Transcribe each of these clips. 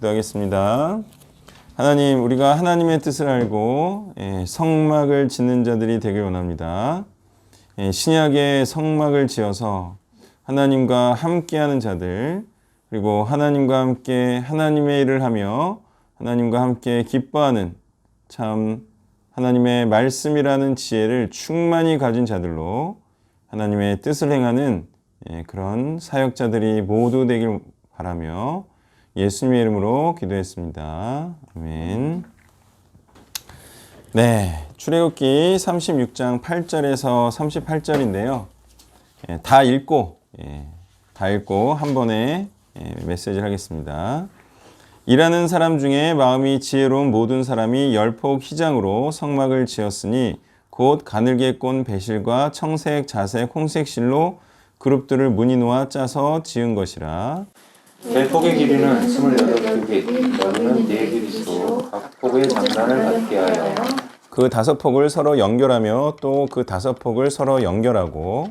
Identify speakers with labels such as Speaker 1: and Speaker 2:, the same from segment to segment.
Speaker 1: 기도하겠습니다. 하나님, 우리가 하나님의 뜻을 알고 성막을 짓는 자들이 되길 원합니다. 신약의 성막을 지어서 하나님과 함께하는 자들, 그리고 하나님과 함께 하나님의 일을 하며 하나님과 함께 기뻐하는 참 하나님의 말씀이라는 지혜를 충만히 가진 자들로 하나님의 뜻을 행하는 그런 사역자들이 모두 되길 바라며 예수님의 이름으로 기도했습니다. 아멘. 네, 출애굽기 36장 8절에서 38절인데요. 다 읽고 한 번에 메시지를 하겠습니다. 일하는 사람 중에 마음이 지혜로운 모든 사람이 열폭 휘장으로 성막을 지었으니 곧 가늘게 꼰 배실과 청색, 자색, 홍색 실로 그룹들을 무늬 놓아 짜서 지은 것이라.
Speaker 2: 벨폭의 길이는 28규빗, 너비는 4규빗으로 각 폭의 장단을 갖게 하여
Speaker 1: 그 5폭을 서로 연결하며 또 그 5폭을 서로 연결하고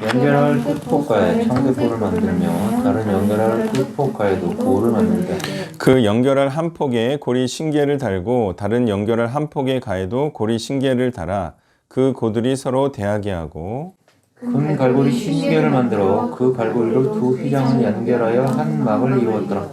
Speaker 2: 연결할 끝폭가에 청대포를 만들며 다른 연결할 끝폭가에도 고를 만들게 하여
Speaker 1: 그 연결할 한 폭에 고리 신계를 달고 다른 연결할 한 폭의 가에도 고리 신계를 달아 그 고들이 서로 대하게 하고
Speaker 2: 큰 갈고리 신계를 만들어 그 갈고리로 두 휘장을 연결하여 한 막을 이루었더라.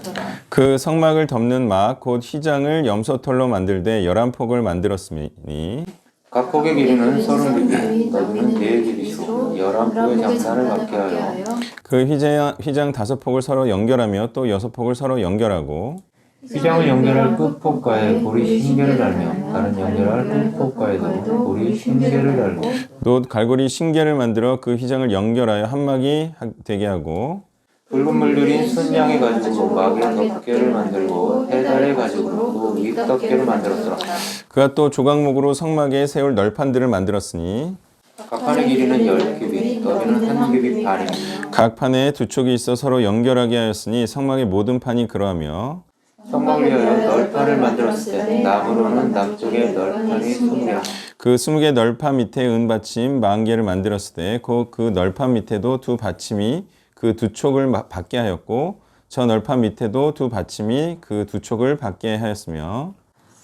Speaker 1: 그 성막을 덮는 막 곧 휘장을 염소털로 만들되 11폭을 만들었으니
Speaker 2: 각 폭의 길이는 30규빗, 너비는 4규빗으로 11폭의 장단을 갖게 하여
Speaker 1: 그 휘장 5폭을 서로 연결하며 또 6폭을 서로 연결하고
Speaker 2: 휘장을 연결할 끝폭가에 고리 신계를 달며 다른 연결할 끝폭가에도 고리 신계를 달고
Speaker 1: 또 갈고리 신계를 만들어 그 휘장을 연결하여 한 막이 되게 하고
Speaker 2: 붉은 물들인 순양의 가죽으로 막의 덮개를 만들고 해달의 가죽으로 그 윗덮개를 만들었더라.
Speaker 1: 그가 또 조각목으로 성막에 세울 널판들을 만들었으니
Speaker 2: 각 판의 길이는 10규빗, 너비는 1규빗 반이며
Speaker 1: 각 판에 두 촉이 있어 서로 연결하게 하였으니 성막의 모든 판이 그러하며
Speaker 2: 성막을 위하여 널판을 만들었을 때 남으로는 남쪽에 널판이 20개
Speaker 1: 그 20개 널판 밑에 은받침 40개를 만들었을 때 그 널판 밑에도 두 받침이 그 두 촉을 받게 하였고 저 널판 밑에도 두 받침이 그 두 촉을 받게 하였으며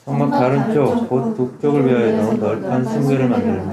Speaker 2: 성막 다른 쪽, 곧 북쪽을 위하여도 널판 20개를 만들며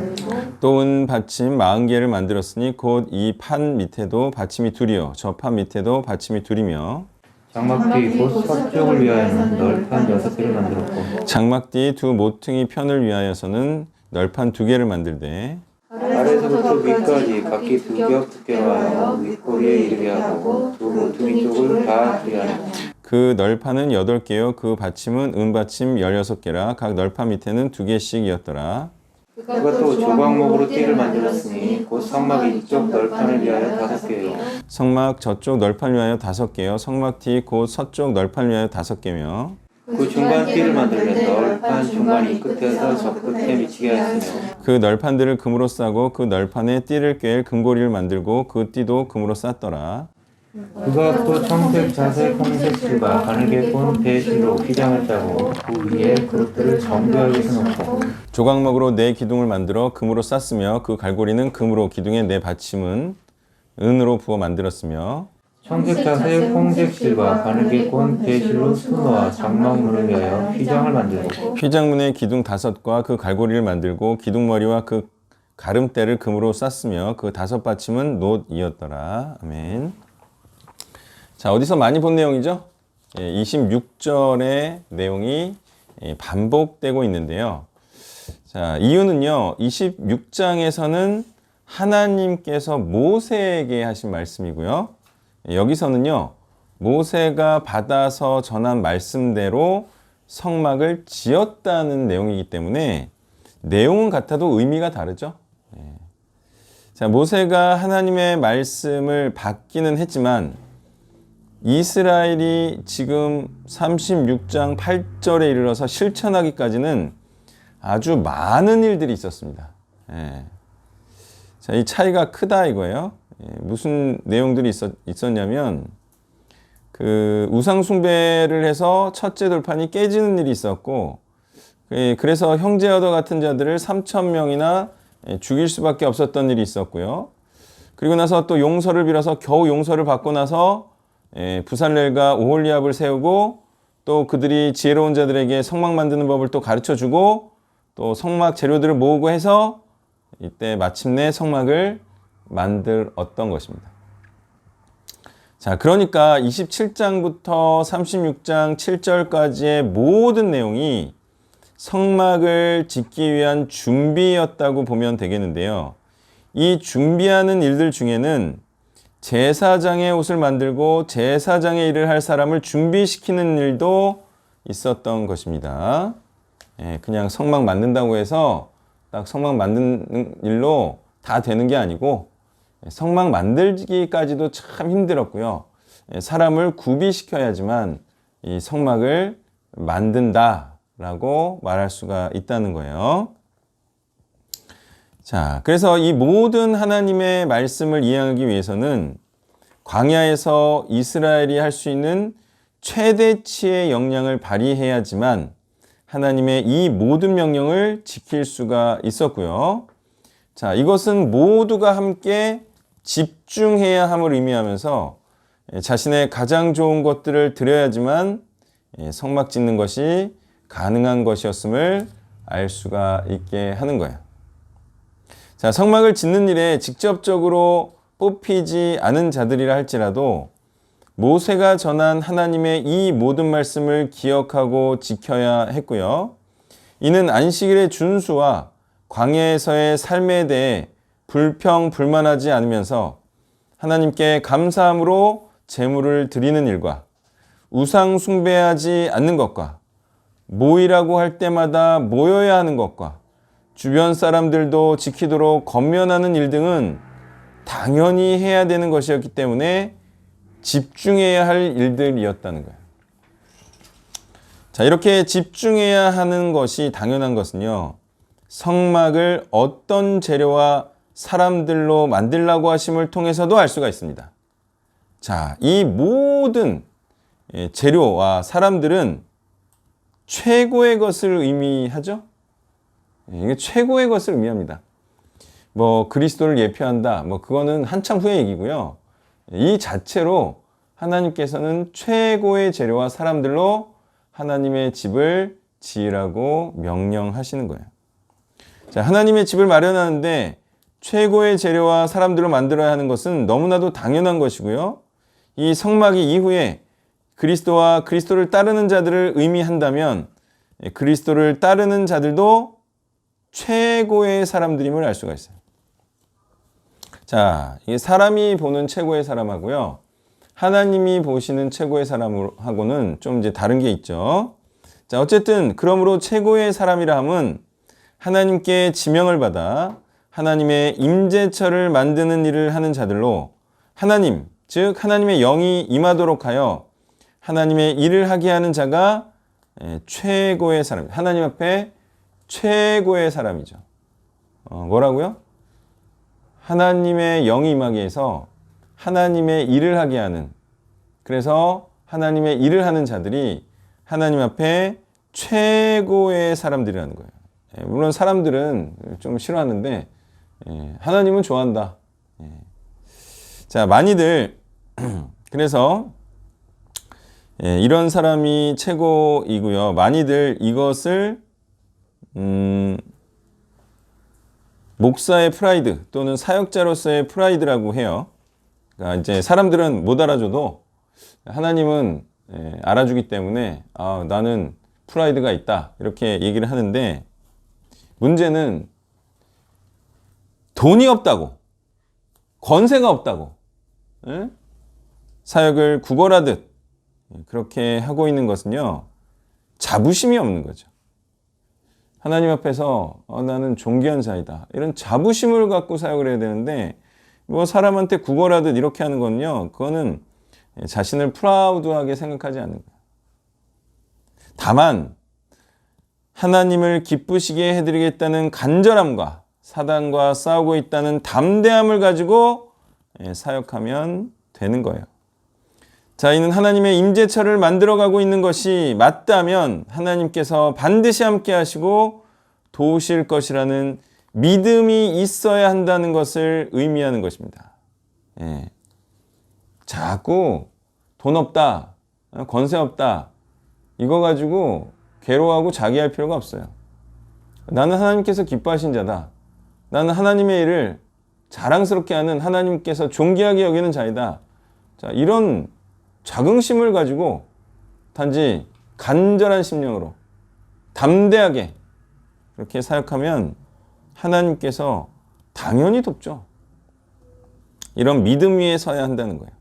Speaker 1: 또 은받침 40개를 만들었으니 곧 이 판 밑에도 받침이 둘이요 저 판 밑에도 받침이 둘이며
Speaker 2: 장막 뒤, 곧 서쪽을 위하여는 널판 6개를 만들었고
Speaker 1: 장막 뒤 두 모퉁이 편을 위하여서는 널판 2개를 만들되
Speaker 2: 아래서부터 위까지 각기 2겹 두께로 하여 윗꼬리에 이르게 하고 두 모퉁이 쪽을 다 두리하니
Speaker 1: 그 널판은 8개요 그 받침은 은받침 16개라 각 널판 밑에는 2개씩이었더라.
Speaker 2: 그가 또 조각목으로 띠를 만들었으니 곧 성막 이쪽 널판을 위하여 5개요
Speaker 1: 성막 저쪽 널판을 위하여 5개요 성막 뒤 곧 서쪽 널판을 위하여 5개며
Speaker 2: 그 중간 띠를 만들면 널판 중간이 끝에서 저 끝에 미치게 하였으며
Speaker 1: 그 널판들을 금으로 싸고 그 널판에 띠를 꿰 금고리를 만들고 그 띠도 금으로 쌌더라.
Speaker 2: 그가 또 청색, 자색, 홍색 실과 가늘게 꼰 배실로 휘장을 짜고 그 위에 그릇들을 정교하게 해놓고
Speaker 1: 조각목으로 4기둥을 만들어 금으로 쌌으며 그 갈고리는 금으로 기둥의 4받침은 은으로 부어 만들었으며
Speaker 2: 청색, 자색, 홍색 실과 가늘게 꼰 배실로 수놓아 장막문을 위하여 휘장을 만들고
Speaker 1: 휘장문의 기둥 5과 그 갈고리를 만들고 기둥머리와 그 가름대를 금으로 쌌으며 그 5받침은 놋이었더라. 아멘. 자, 어디서 많이 본 내용이죠? 26절의 내용이 반복되고 있는데요. 자, 이유는요. 26장에서는 하나님께서 모세에게 하신 말씀이고요. 여기서는요. 모세가 받아서 전한 말씀대로 성막을 지었다는 내용이기 때문에 내용은 같아도 의미가 다르죠. 자, 모세가 하나님의 말씀을 받기는 했지만 이스라엘이 지금 36장 8절에 이르러서 실천하기까지는 아주 많은 일들이 있었습니다. 자, 이 차이가 크다 이거예요. 무슨 내용들이 있었냐면 그 우상 숭배를 해서 첫째 돌판이 깨지는 일이 있었고 그래서 형제여도 같은 자들을 3,000명이나 죽일 수밖에 없었던 일이 있었고요. 그리고 나서 또 용서를 빌어서 겨우 용서를 받고 나서 부살렐과 오홀리압을 세우고 또 그들이 지혜로운 자들에게 성막 만드는 법을 또 가르쳐주고 또 성막 재료들을 모으고 해서 이때 마침내 성막을 만들었던 것입니다. 자, 그러니까 27장부터 36장 7절까지의 모든 내용이 성막을 짓기 위한 준비였다고 보면 되겠는데요. 이 준비하는 일들 중에는 제사장의 옷을 만들고 제사장의 일을 할 사람을 준비시키는 일도 있었던 것입니다. 그냥 성막 만든다고 해서 딱 성막 만드는 일로 다 되는 게 아니고 성막 만들기까지도 참 힘들었고요. 사람을 구비시켜야지만 이 성막을 만든다라고 말할 수가 있다는 거예요. 자, 그래서 이 모든 하나님의 말씀을 이해하기 위해서는 광야에서 이스라엘이 할 수 있는 최대치의 역량을 발휘해야지만 하나님의 이 모든 명령을 지킬 수가 있었고요. 자, 이것은 모두가 함께 집중해야 함을 의미하면서 자신의 가장 좋은 것들을 드려야지만 성막 짓는 것이 가능한 것이었음을 알 수가 있게 하는 거예요. 자, 성막을 짓는 일에 직접적으로 뽑히지 않은 자들이라 할지라도 모세가 전한 하나님의 이 모든 말씀을 기억하고 지켜야 했고요. 이는 안식일의 준수와 광야에서의 삶에 대해 불평불만하지 않으면서 하나님께 감사함으로 제물을 드리는 일과 우상 숭배하지 않는 것과 모이라고 할 때마다 모여야 하는 것과 주변 사람들도 지키도록 권면하는 일 등은 당연히 해야 되는 것이었기 때문에 집중해야 할 일들이었다는 거예요. 자, 이렇게 집중해야 하는 것이 당연한 것은요, 성막을 어떤 재료와 사람들로 만들라고 하심을 통해서도 알 수가 있습니다. 자, 이 모든 재료와 사람들은 최고의 것을 의미하죠. 이게 최고의 것을 의미합니다. 뭐 그리스도를 예표한다, 뭐 그거는 한참 후의 얘기고요. 이 자체로 하나님께서는 최고의 재료와 사람들로 하나님의 집을 지으라고 명령하시는 거예요. 자, 하나님의 집을 마련하는데 최고의 재료와 사람들로 만들어야 하는 것은 너무나도 당연한 것이고요. 이 성막이 이후에 그리스도와 그리스도를 따르는 자들을 의미한다면 그리스도를 따르는 자들도 최고의 사람들임을 알 수가 있어요. 자, 이 사람이 보는 최고의 사람하고요, 하나님이 보시는 최고의 사람하고는 좀 이제 다른 게 있죠. 자, 어쨌든 그러므로 최고의 사람이라 함은 하나님께 지명을 받아 하나님의 임재처를 만드는 일을 하는 자들로 하나님, 즉 하나님의 영이 임하도록 하여 하나님의 일을 하게 하는 자가 최고의 사람, 하나님 앞에 최고의 사람이죠. 뭐라고요? 하나님의 영이 임하게 해서 하나님의 일을 하게 하는, 그래서 하나님의 일을 하는 자들이 하나님 앞에 최고의 사람들이라는 거예요. 물론 사람들은 좀 싫어하는데 하나님은 좋아한다. 자, 많이들 그래서 이런 사람이 최고이고요. 많이들 이것을 목사의 프라이드 또는 사역자로서의 프라이드라고 해요. 그러니까 이제 사람들은 못 알아줘도 하나님은 알아주기 때문에 나는 프라이드가 있다, 이렇게 얘기를 하는데, 문제는 돈이 없다고, 권세가 없다고, 사역을 구걸하듯 그렇게 하고 있는 것은요, 자부심이 없는 거죠. 하나님 앞에서 나는 존귀한 자이다, 이런 자부심을 갖고 사역을 해야 되는데, 뭐 사람한테 구걸하듯 이렇게 하는 건요, 그거는 자신을 프라우드하게 생각하지 않는 거예요. 다만 하나님을 기쁘시게 해드리겠다는 간절함과 사단과 싸우고 있다는 담대함을 가지고 사역하면 되는 거예요. 자, 이는 하나님의 임재처를 만들어가고 있는 것이 맞다면 하나님께서 반드시 함께 하시고 도우실 것이라는 믿음이 있어야 한다는 것을 의미하는 것입니다. 자꾸 돈 없다, 권세 없다, 이거 가지고 괴로워하고 자기할 필요가 없어요. 나는 하나님께서 기뻐하신 자다. 나는 하나님의 일을 자랑스럽게 하는 하나님께서 존귀하게 여기는 자이다. 자, 이런 자긍심을 가지고 단지 간절한 심령으로 담대하게 그렇게 사역하면 하나님께서 당연히 돕죠. 이런 믿음 위에 서야 한다는 거예요.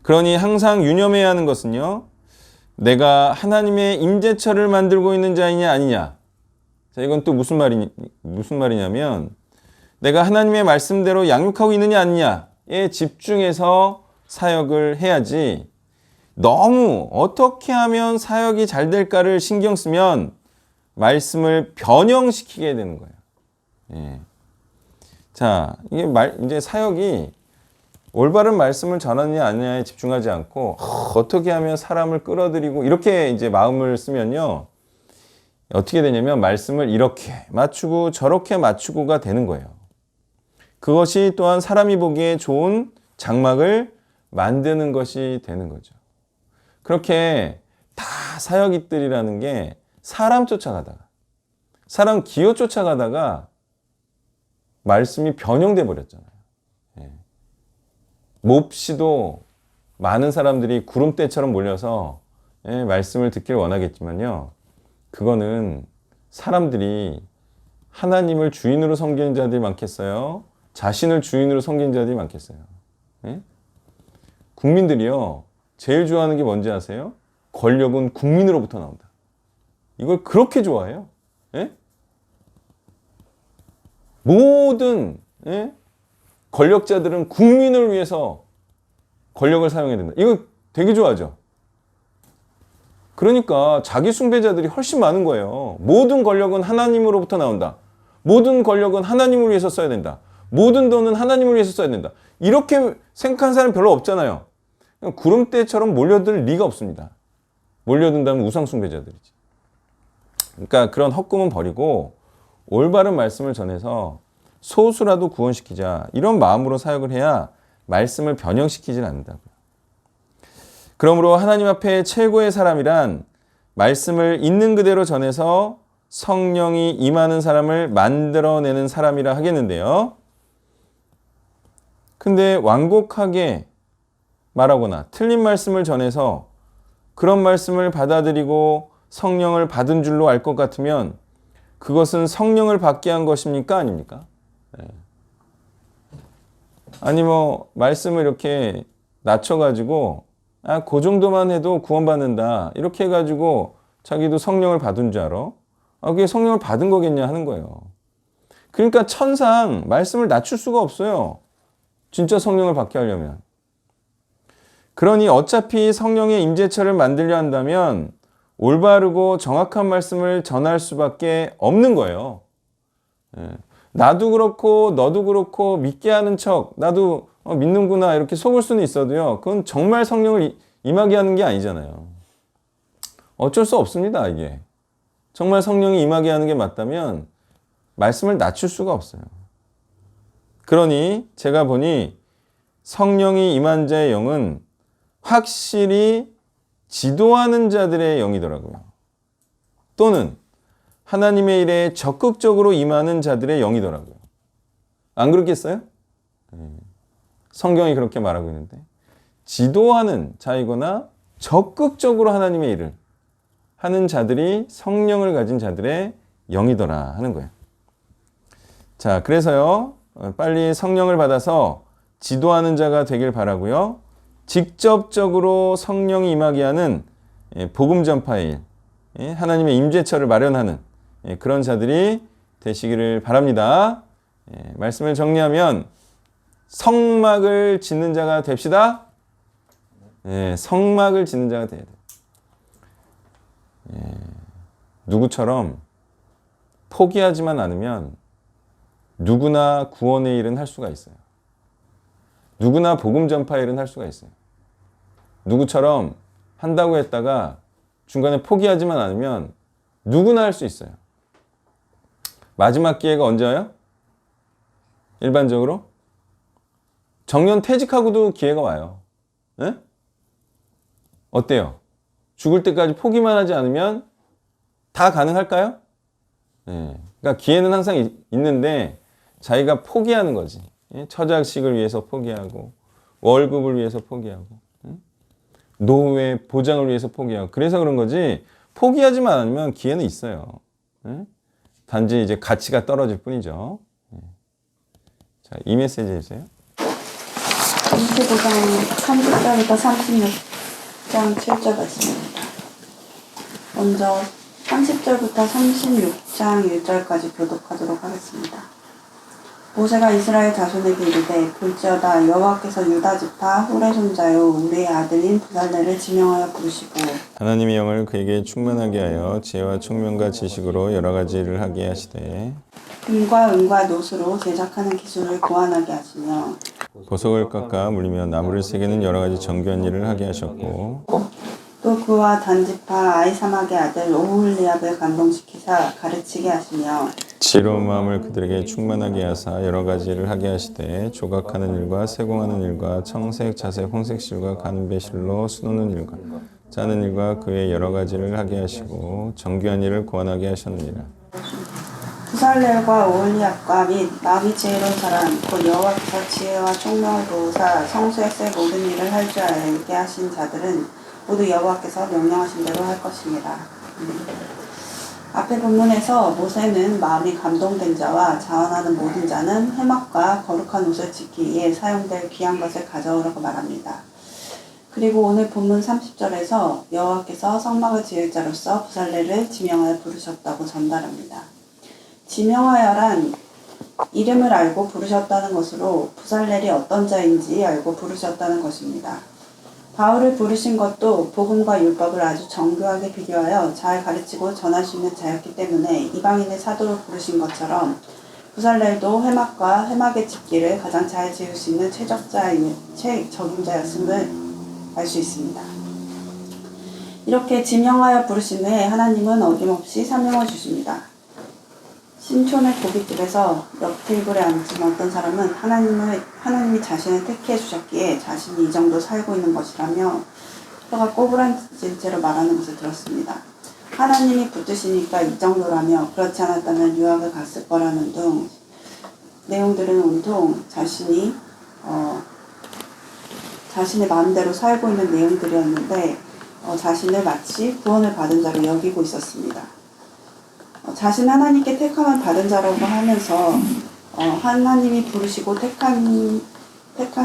Speaker 1: 그러니 항상 유념해야 하는 것은요. 내가 하나님의 임재처를 만들고 있는 자이냐 아니냐. 자, 이건 또 무슨 말이냐면 내가 하나님의 말씀대로 양육하고 있느냐 아니냐에 집중해서 사역을 해야지 너무 어떻게 하면 사역이 잘 될까를 신경 쓰면 말씀을 변형시키게 되는 거예요. 예. 자, 이게 이제 사역이 올바른 말씀을 전하느냐 아니냐에 집중하지 않고 어떻게 하면 사람을 끌어들이고 이렇게 이제 마음을 쓰면요. 어떻게 되냐면 말씀을 이렇게 맞추고 저렇게 맞추고가 되는 거예요. 그것이 또한 사람이 보기에 좋은 장막을 만드는 것이 되는 거죠. 그렇게 다 사역이들이라는 게 사람 쫓아가다가 사람 기호 쫓아가다가 말씀이 변형돼 버렸잖아요. 예. 몹시도 많은 사람들이 구름대처럼 몰려서 말씀을 듣길 원하겠지만요. 그거는 사람들이 하나님을 주인으로 섬기는 자들이 많겠어요? 자신을 주인으로 섬기는 자들이 많겠어요? 예? 국민들이요. 제일 좋아하는 게 뭔지 아세요? 권력은 국민으로부터 나온다. 이걸 그렇게 좋아해요. 예? 모든 권력자들은 국민을 위해서 권력을 사용해야 된다. 이거 되게 좋아하죠. 그러니까 자기 숭배자들이 훨씬 많은 거예요. 모든 권력은 하나님으로부터 나온다. 모든 권력은 하나님을 위해서 써야 된다. 모든 돈은 하나님을 위해서 써야 된다. 이렇게 생각하는 사람 별로 없잖아요. 구름대처럼 몰려들 리가 없습니다. 몰려든다면 우상 숭배자들이지. 그러니까 그런 헛꿈은 버리고 올바른 말씀을 전해서 소수라도 구원시키자. 이런 마음으로 사역을 해야 말씀을 변형시키질 않는다고요. 그러므로 하나님 앞에 최고의 사람이란 말씀을 있는 그대로 전해서 성령이 임하는 사람을 만들어내는 사람이라 하겠는데요. 근데 완곡하게 말하거나 틀린 말씀을 전해서 그런 말씀을 받아들이고 성령을 받은 줄로 알 것 같으면 그것은 성령을 받게 한 것입니까? 아닙니까? 네. 아니 말씀을 이렇게 낮춰가지고 그 정도만 해도 구원받는다 이렇게 해가지고 자기도 성령을 받은 줄 알아? 그게 성령을 받은 거겠냐 하는 거예요. 그러니까 천상 말씀을 낮출 수가 없어요. 진짜 성령을 받게 하려면. 그러니 어차피 성령의 임재처를 만들려 한다면 올바르고 정확한 말씀을 전할 수밖에 없는 거예요. 나도 그렇고 너도 그렇고 믿게 하는 척 나도 믿는구나 이렇게 속을 수는 있어도요. 그건 정말 성령을 임하게 하는 게 아니잖아요. 어쩔 수 없습니다. 이게. 정말 성령이 임하게 하는 게 맞다면 말씀을 낮출 수가 없어요. 그러니 제가 보니 성령이 임한 자의 영은 확실히 지도하는 자들의 영이더라고요. 또는 하나님의 일에 적극적으로 임하는 자들의 영이더라고요. 안 그렇겠어요? 성경이 그렇게 말하고 있는데 지도하는 자이거나 적극적으로 하나님의 일을 하는 자들이 성령을 가진 자들의 영이더라 하는 거예요. 자, 그래서요. 빨리 성령을 받아서 지도하는 자가 되길 바라고요. 직접적으로 성령이 임하게 하는 복음 전파의 일, 하나님의 임재처를 마련하는 그런 자들이 되시기를 바랍니다. 말씀을 정리하면 성막을 짓는 자가 됩시다. 성막을 짓는 자가 돼야 돼요. 누구처럼 포기하지만 않으면 누구나 구원의 일은 할 수가 있어요. 누구나 복음 전파의 일은 할 수가 있어요. 누구처럼 한다고 했다가 중간에 포기하지만 않으면 누구나 할 수 있어요. 마지막 기회가 언제예요? 일반적으로? 정년 퇴직하고도 기회가 와요. 네? 어때요? 죽을 때까지 포기만 하지 않으면 다 가능할까요? 네. 그러니까 기회는 항상 있는데 자기가 포기하는 거지. 예? 처자식을 위해서 포기하고 월급을 위해서 포기하고 노후의 보장을 위해서 포기하고 그래서 그런 거지 포기하지만 않으면 기회는 있어요. 예? 단지 이제 가치가 떨어질 뿐이죠. 예. 자, 이 메시지 해주세요.
Speaker 3: 25장 30절부터 36장 7절 말씀입니다. 먼저 30절부터 36장 1절까지 교독하도록 하겠습니다. 모세가 이스라엘 자손에게 이르되 볼지어다 여호와께서 유다 지파 훌의 손자요 우리의 아들인 부살레를 지명하여 부르시고
Speaker 1: 하나님의 영을 그에게 충만하게 하여 지혜와 총명과 지식으로 여러 가지 일을 하게 하시되
Speaker 3: 금과 은과 노수로 제작하는 기술을 고안하게 하시며
Speaker 1: 보석을 깎아 물리며 나무를 새기는 여러 가지 정교한 일을 하게 하셨고
Speaker 3: 또 그와 단지파 아이사막의 아들 오홀리압을 감동시키사 가르치게 하시며
Speaker 1: 지혜로운 마음을 그들에게 충만하게 하사 여러 가지 일을 하게 하시되 조각하는 일과 세공하는 일과 청색, 자색, 홍색실과 가는 배실로 수놓는 일과 짜는 일과 그 외 여러 가지를 하게 하시고 정교한 일을 고안하게 하셨느니라.
Speaker 3: 부살렐과 오홀리압과 및 마음이 지혜로운 사람 곧 여호와께서 지혜와 총명을 보호사 성소에서의 모든 일을 할 줄 알게 하신 자들은 모두 여호와께서 명령하신 대로 할 것입니다. 앞에 본문에서 모세는 마음이 감동된 자와 자원하는 모든 자는 회막과 거룩한 옷을 지키기에 사용될 귀한 것을 가져오라고 말합니다. 그리고 오늘 본문 30절에서 여호와께서 성막을 지을 자로서 부살렐을 지명하여 부르셨다고 전달합니다. 지명하여란 이름을 알고 부르셨다는 것으로 부살렐이 어떤 자인지 알고 부르셨다는 것입니다. 바울을 부르신 것도 복음과 율법을 아주 정교하게 비교하여 잘 가르치고 전할 수 있는 자였기 때문에 이방인의 사도로 부르신 것처럼 부살렐도 회막과 회막의 집기를 가장 잘 지을 수 있는 최적임자였음을 알 수 있습니다. 이렇게 지명하여 부르신 후에 하나님은 어김없이 사명을 주십니다. 신촌의 고깃집에서 옆 테이블에 앉은 어떤 사람은 하나님이 자신을 택해 주셨기에 자신이 이 정도 살고 있는 것이라며 혀가 꼬부라진 채로 말하는 것을 들었습니다. 하나님이 붙드시니까 이 정도라며 그렇지 않았다면 유학을 갔을 거라는 등 내용들은 온통 자신의 마음대로 살고 있는 내용들이었는데 자신을 마치 구원을 받은 자로 여기고 있었습니다. 자신 하나님께 택함을 받은 자라고 하면서 하나님이 부르시고 택한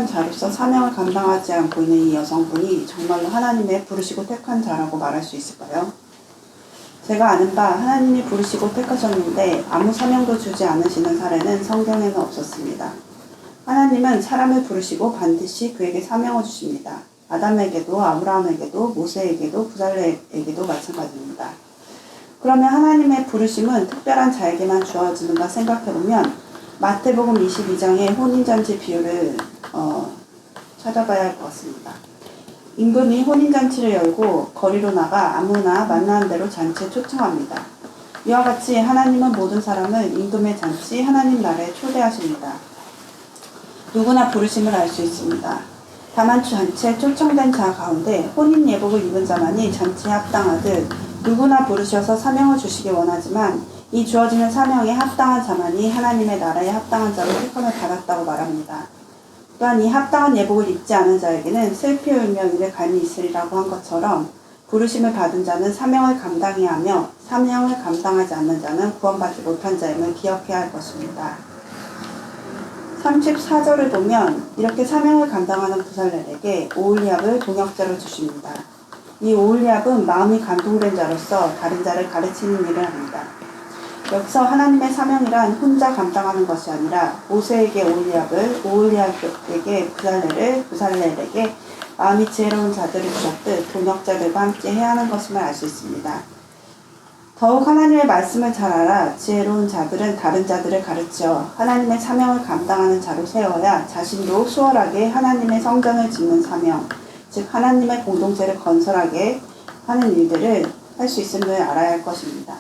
Speaker 3: 자로서 사명을 감당하지 않고 있는 이 여성분이 정말로 하나님의 부르시고 택한 자라고 말할 수 있을까요? 제가 아는 바 하나님이 부르시고 택하셨는데 아무 사명도 주지 않으시는 사례는 성경에는 없었습니다. 하나님은 사람을 부르시고 반드시 그에게 사명을 주십니다. 아담에게도 아브라함에게도 모세에게도 부살레에게도 마찬가지입니다. 그러면 하나님의 부르심은 특별한 자에게만 주어지는가 생각해보면 마태복음 22장의 혼인잔치 비유를 찾아봐야 할 것 같습니다. 임금이 혼인잔치를 열고 거리로 나가 아무나 만나는 대로 잔치에 초청합니다. 이와 같이 하나님은 모든 사람을 임금의 잔치 하나님 나라에 초대하십니다. 누구나 부르심을 알 수 있습니다. 다만 잔치에 초청된 자 가운데 혼인 예복을 입은 자만이 잔치에 합당하듯 누구나 부르셔서 사명을 주시기 원하지만 이 주어지는 사명에 합당한 자만이 하나님의 나라에 합당한 자로 택함을 받았다고 말합니다. 또한 이 합당한 예복을 입지 않은 자에게는 슬피 울며 이를 갈미 있으리라고 한 것처럼 부르심을 받은 자는 사명을 감당해야 하며 사명을 감당하지 않는 자는 구원받지 못한 자임을 기억해야 할 것입니다. 34절을 보면 이렇게 사명을 감당하는 부살렐에게 오홀리압을 동역자로 주십니다. 이 오홀리압은 마음이 감동된 자로서 다른 자를 가르치는 일을 합니다. 여기서 하나님의 사명이란 혼자 감당하는 것이 아니라 모세에게 오홀리압을, 오홀리압에게 부살렐을, 부살렐에게 마음이 지혜로운 자들을 주셨듯 동역자들과 함께 해야 하는 것임을 알 수 있습니다. 더욱 하나님의 말씀을 잘 알아 지혜로운 자들은 다른 자들을 가르쳐 하나님의 사명을 감당하는 자로 세워야 자신도 수월하게 하나님의 성전을 짓는 사명, 즉 하나님의 공동체를 건설하게 하는 일들을 할 수 있음을 알아야 할 것입니다.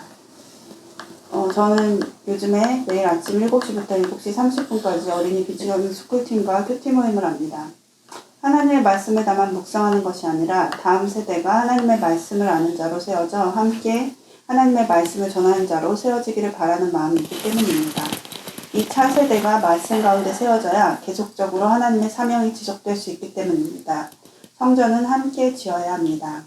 Speaker 3: 저는 요즘에 매일 아침 7시부터 7시 30분까지 어린이 비즈니스 스쿨팀과 큐티 모임을 합니다. 하나님의 말씀을 다만 묵상하는 것이 아니라 다음 세대가 하나님의 말씀을 아는 자로 세워져 함께 하나님의 말씀을 전하는 자로 세워지기를 바라는 마음이 있기 때문입니다. 이 차세대가 말씀 가운데 세워져야 계속적으로 하나님의 사명이 지속될 수 있기 때문입니다. 성전은 함께 지어야 합니다.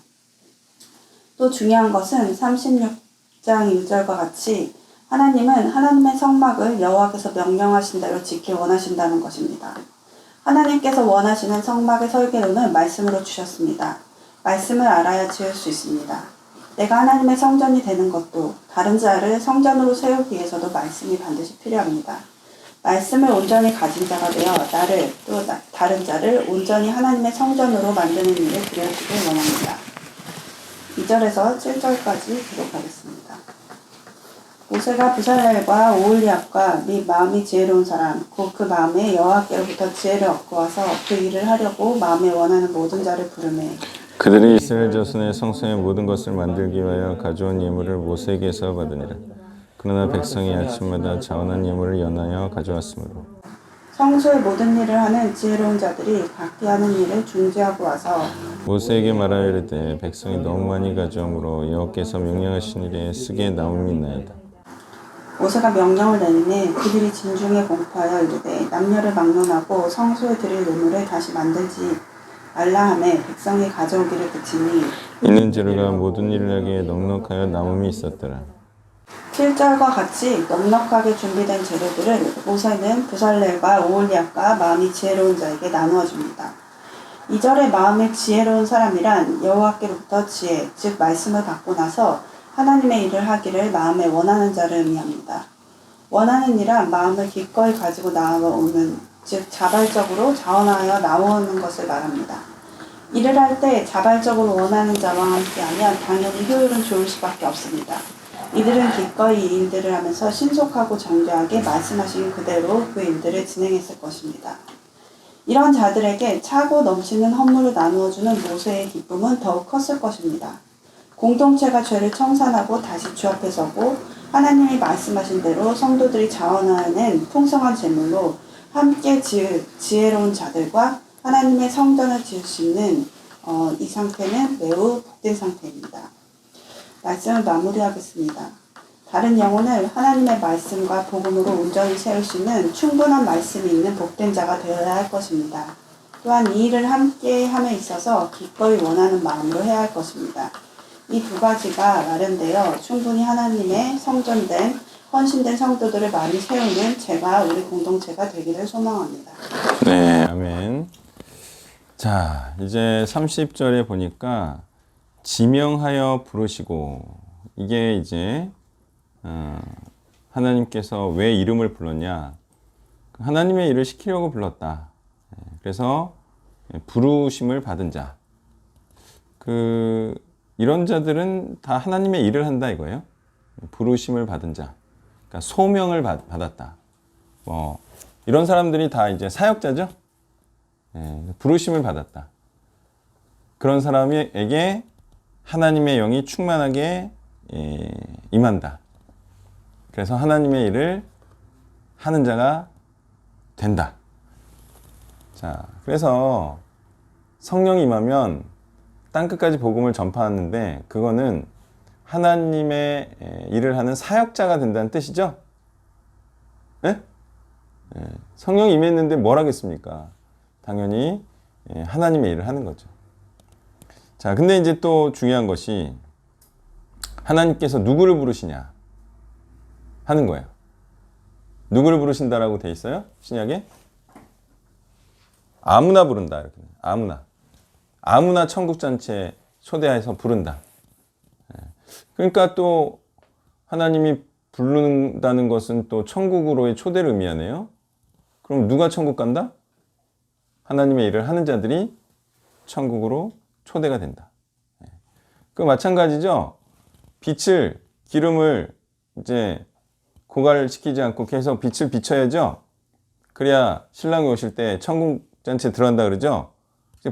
Speaker 3: 또 중요한 것은 36장 1절과 같이 하나님은 하나님의 성막을 여호와께서 명령하신 대로 지킬 원하신다는 것입니다. 하나님께서 원하시는 성막의 설계도는 말씀으로 주셨습니다. 말씀을 알아야 지을 수 있습니다. 내가 하나님의 성전이 되는 것도 다른 자를 성전으로 세우기 위해서도 말씀이 반드시 필요합니다. 말씀을 온전히 가진 자가 되어 나를 또 다른 자를 온전히 하나님의 성전으로 만드는 일을 드려주길 원합니다. 2절에서 7절까지 기록하겠습니다. 모세가 부살렐과 오홀리압과 및 마음이 지혜로운 사람 곧 그 마음에 여호와께로부터 지혜를 얻고 와서 그 일을 하려고 마음에 원하는 모든 자를 부르매
Speaker 1: 그들이 이스라엘 자손의 성소의 모든 것을 만들기 위하여 가져온 예물을 모세에게서 받으니라. 그러나 백성이 아침마다 자원한 예물을 연하여 가져왔으므로
Speaker 3: 성소의 모든 일을 하는 지혜로운 자들이 각기 하는 일을 중지하고 와서
Speaker 1: 모세에게 말하여 이르되 백성이 너무 많이 가져오므로 여호와께서 명령하신 일에 쓰게 남음이 있나이다.
Speaker 3: 모세가 명령을 내리니 그들이 진중에 공포하여 이르되 남녀를 막론하고 성소에 드릴 예물을 다시 만들지 말라 하매 백성이 가져오기를 그치니
Speaker 1: 이는 재료가 모든 일을 하기에 넉넉하여 남음이 있었더라.
Speaker 3: 7절과 같이 넉넉하게 준비된 재료들을 모세는 부살렐과 오홀리압과 마음이 지혜로운 자에게 나누어 줍니다. 2절에 마음이 지혜로운 사람이란 여호와께로부터 지혜, 즉 말씀을 받고 나서 하나님의 일을 하기를 마음에 원하는 자를 의미합니다. 원하는 이란 마음을 기꺼이 가지고 나아오는, 즉 자발적으로 자원하여 나오는 것을 말합니다. 일을 할 때 자발적으로 원하는 자와 함께하면 당연히 효율은 좋을 수밖에 없습니다. 이들은 기꺼이 이 일들을 하면서 신속하고 정교하게 말씀하신 그대로 그 일들을 진행했을 것입니다. 이런 자들에게 차고 넘치는 헌물을 나누어주는 모세의 기쁨은 더욱 컸을 것입니다. 공동체가 죄를 청산하고 다시 주 앞에 서고 하나님이 말씀하신 대로 성도들이 자원하는 풍성한 제물로 함께 지혜로운 자들과 하나님의 성전을 지을 수 있는 이 상태는 매우 복된 상태입니다. 말씀을 마무리하겠습니다. 다른 영혼을 하나님의 말씀과 복음으로 온전히 세울 수 있는 충분한 말씀이 있는 복된 자가 되어야 할 것입니다. 또한 이 일을 함께 함에 있어서 기꺼이 원하는 마음으로 해야 할 것입니다. 이 두 가지가 마련되어 충분히 하나님의 성전된 헌신된 성도들을 많이 세우는 제가 우리 공동체가 되기를 소망합니다.
Speaker 1: 네, 아멘. 자, 이제 30절에 보니까 지명하여 부르시고, 이게 이제 하나님께서 왜 이름을 불렀냐? 하나님의 일을 시키려고 불렀다. 그래서 부르심을 받은 자. 이런 자들은 다 하나님의 일을 한다 이거예요. 부르심을 받은 자. 그러니까 소명을 받았다. 이런 사람들이 다 이제 사역자죠. 부르심을 받았다. 그런 사람에게 하나님의 영이 충만하게 임한다. 그래서 하나님의 일을 하는 자가 된다. 자, 그래서 성령이 임하면 땅끝까지 복음을 전파하는데 그거는 하나님의 일을 하는 사역자가 된다는 뜻이죠? 네? 성령이 임했는데 뭘 하겠습니까? 당연히 하나님의 일을 하는 거죠. 자, 근데 이제 또 중요한 것이 하나님께서 누구를 부르시냐 하는 거예요. 누구를 부르신다라고 돼 있어요? 신약에? 아무나 부른다. 이렇게. 아무나 천국잔치에 초대해서 부른다. 그러니까 또 하나님이 부른다는 것은 또 천국으로의 초대를 의미하네요. 그럼 누가 천국 간다? 하나님의 일을 하는 자들이 천국으로 초대가 된다. 그 마찬가지죠. 빛을, 기름을 이제 고갈시키지 않고 계속 빛을 비춰야죠. 그래야 신랑이 오실 때 천국 잔치에 들어간다 그러죠.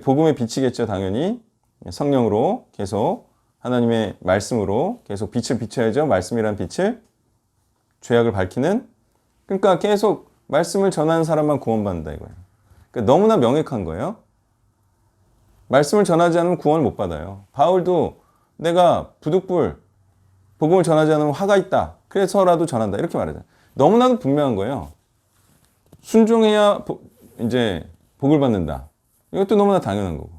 Speaker 1: 복음의 빛이겠죠, 당연히. 성령으로 계속 하나님의 말씀으로 계속 빛을 비춰야죠. 말씀이란 빛을 죄악을 밝히는. 그러니까 계속 말씀을 전하는 사람만 구원받는다 이거예요. 그러니까 너무나 명확한 거예요. 말씀을 전하지 않으면 구원을 못 받아요. 바울도 내가 부득불 복음을 전하지 않으면 화가 있다. 그래서라도 전한다. 이렇게 말하잖아요. 너무나도 분명한 거예요. 순종해야 이제 복을 받는다. 이것도 너무나 당연한 거고.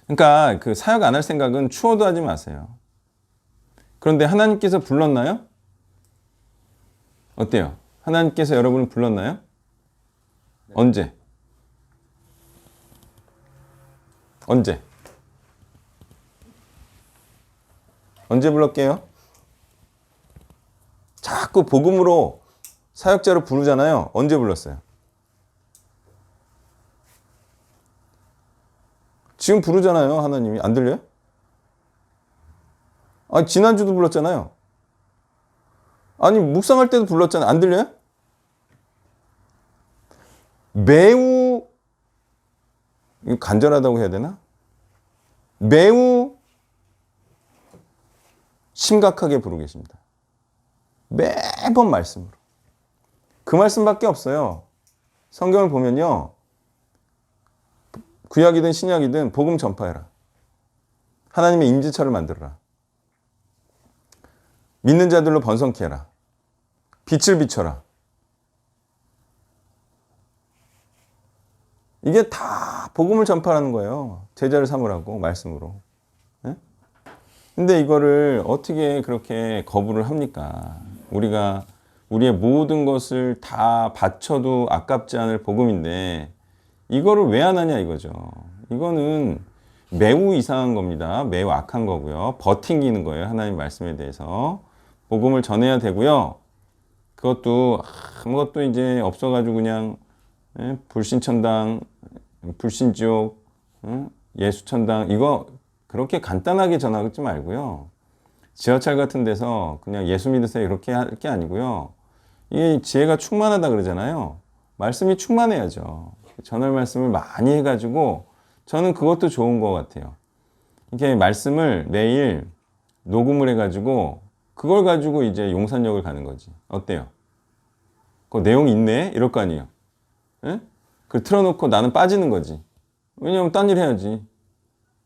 Speaker 1: 그러니까 그 사역 안 할 생각은 추워도 하지 마세요. 그런데 하나님께서 불렀나요? 어때요? 하나님께서 여러분을 불렀나요? 언제? 언제? 언제 불렀게요? 자꾸 복음으로 사역자로 부르잖아요. 언제 불렀어요? 지금 부르잖아요. 하나님이. 안 들려요? 아니, 지난주도 불렀잖아요. 아니, 묵상할 때도 불렀잖아요. 안 들려요? 매우 간절하다고 해야 되나? 매우 심각하게 부르고 계십니다. 매번 말씀으로. 그 말씀밖에 없어요. 성경을 보면요. 구약이든 신약이든 복음 전파해라. 하나님의 임재처를 만들어라. 믿는 자들로 번성케 해라. 빛을 비춰라. 이게 다 복음을 전파하는 거예요. 제자를 삼으라고 말씀으로. 네? 근데 이거를 어떻게 그렇게 거부를 합니까? 우리가 우리의 모든 것을 다 바쳐도 아깝지 않을 복음인데 이거를 왜 안 하냐 이거죠. 이거는 매우 이상한 겁니다. 매우 악한 거고요. 버팅기는 거예요. 하나님 말씀에 대해서. 복음을 전해야 되고요. 그것도 아무것도 이제 없어가지고 그냥 불신천당, 불신지옥, 예수천당 이거 그렇게 간단하게 전하지 말고요. 지하철 같은 데서 그냥 예수 믿으세요 이렇게 할 게 아니고요. 이게 지혜가 충만하다 그러잖아요. 말씀이 충만해야죠. 전할 말씀을 많이 해가지고 저는 그것도 좋은 것 같아요. 이렇게 말씀을 매일 녹음을 해가지고 그걸 가지고 이제 용산역을 가는 거지. 어때요? 그 내용 있네? 이럴 거 아니에요. 예? 그 틀어놓고 나는 빠지는 거지. 왜냐면 딴 일 해야지.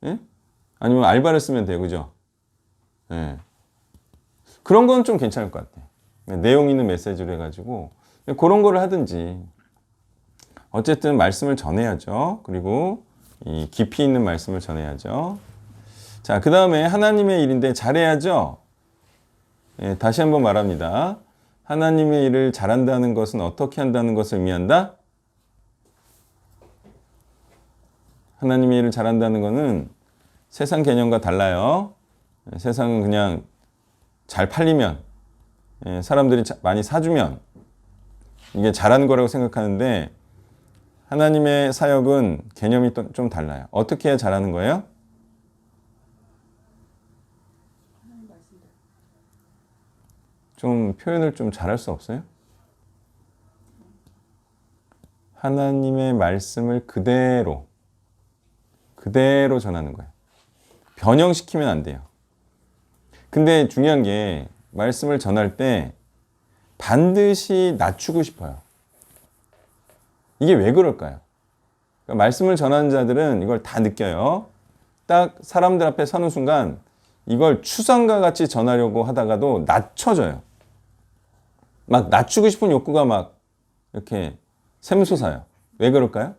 Speaker 1: 예? 아니면 알바를 쓰면 돼요. 그죠? 예. 그런 건 좀 괜찮을 것 같아요. 내용 있는 메시지로 해가지고 그런 거를 하든지. 어쨌든 말씀을 전해야죠. 그리고 이 깊이 있는 말씀을 전해야죠. 자, 그 다음에 하나님의 일인데 잘해야죠. 예, 다시 한번 말합니다. 하나님의 일을 잘한다는 것은 어떻게 한다는 것을 의미한다? 하나님의 일을 잘한다는 것은 세상 개념과 달라요. 세상은 그냥 잘 팔리면, 사람들이 많이 사주면 이게 잘하는 거라고 생각하는데 하나님의 사역은 개념이 좀 달라요. 어떻게 해야 잘하는 거예요? 좀 표현을 좀 잘할 수 없어요? 하나님의 말씀을 그대로 전하는 거예요. 변형시키면 안 돼요. 근데 중요한 게 말씀을 전할 때 반드시 낮추고 싶어요. 이게 왜 그럴까요? 그러니까 말씀을 전하는 자들은 이걸 다 느껴요. 딱 사람들 앞에 서는 순간 이걸 추상과 같이 전하려고 하다가도 낮춰져요. 막 낮추고 싶은 욕구가 막 이렇게 샘솟아요. 왜 그럴까요?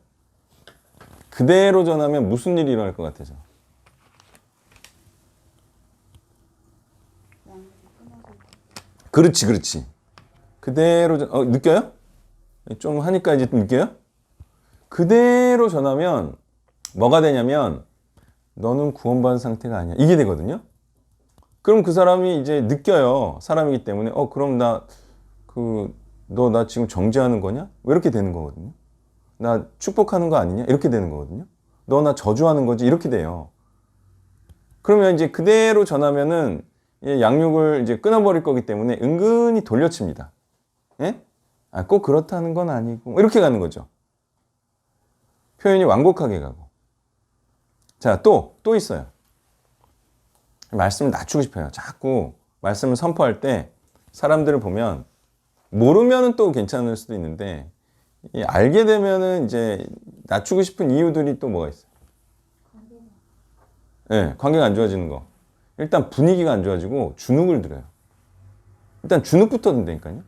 Speaker 1: 그대로 전하면 무슨 일이 일어날 것 같아서. 그렇지. 그대로 느껴요? 좀 하니까 이제 느껴요? 그대로 전하면 뭐가 되냐면 너는 구원받은 상태가 아니야. 이게 되거든요. 그럼 그 사람이 이제 느껴요. 사람이기 때문에 그럼 너 나 지금 정죄하는 거냐? 왜 이렇게 되는 거거든요. 나 축복하는 거 아니냐? 이렇게 되는 거거든요. 너 나 저주하는 거지? 이렇게 돼요. 그러면 이제 그대로 전하면은 양육을 이제 끊어버릴 거기 때문에 은근히 돌려칩니다. 예? 꼭 그렇다는 건 아니고 이렇게 가는 거죠. 표현이 완곡하게 가고. 자, 또 있어요. 말씀을 낮추고 싶어요. 자꾸 말씀을 선포할 때 사람들을 보면 모르면은 또 괜찮을 수도 있는데 알게 되면은 이제 낮추고 싶은 이유들이 또 뭐가 있어요. 예, 관계가 안 좋아지는 거. 일단 분위기가 안 좋아지고 주눅을 들어요. 일단 주눅부터 든다니까요.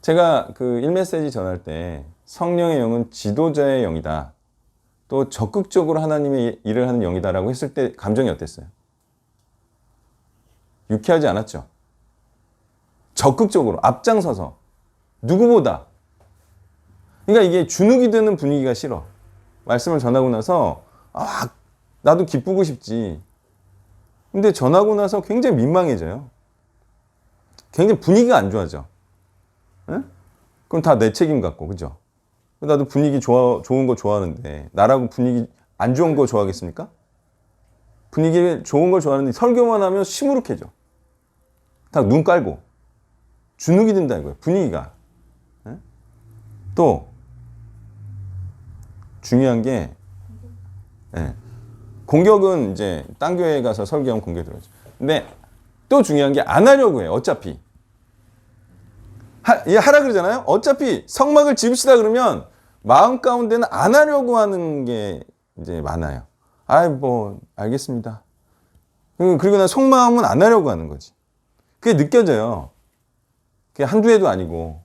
Speaker 1: 제가 그 1메시지 전할 때 성령의 영은 지도자의 영이다. 또 적극적으로 하나님의 일을 하는 영이다라고 했을 때 감정이 어땠어요? 유쾌하지 않았죠? 적극적으로 앞장서서 누구보다. 그러니까 이게 주눅이 드는 분위기가 싫어. 말씀을 전하고 나서 나도 기쁘고 싶지. 근데 전하고 나서 굉장히 민망해져요. 굉장히 분위기가 안 좋아져. 응? 그럼 다 내 책임 같고, 그죠? 나도 분위기 좋은 거 좋아하는데 나라고 분위기 안 좋은 거 좋아하겠습니까? 분위기 좋은 걸 좋아하는데 설교만 하면 시무룩해져. 다 눈 깔고 주눅이 든다 이거예요. 분위기가. 응? 또 중요한 게 공격은 이제 딴 교회에 가서 설교하면 공격 들어오죠. 근데 또 중요한 게 안 하려고 해요. 어차피 하라 그러잖아요. 어차피 성막을 지읍시다 그러면 마음 가운데는 안 하려고 하는 게 이제 많아요. 뭐 알겠습니다. 그리고 난 속마음은 안 하려고 하는 거지. 그게 느껴져요. 그게 한두 해도 아니고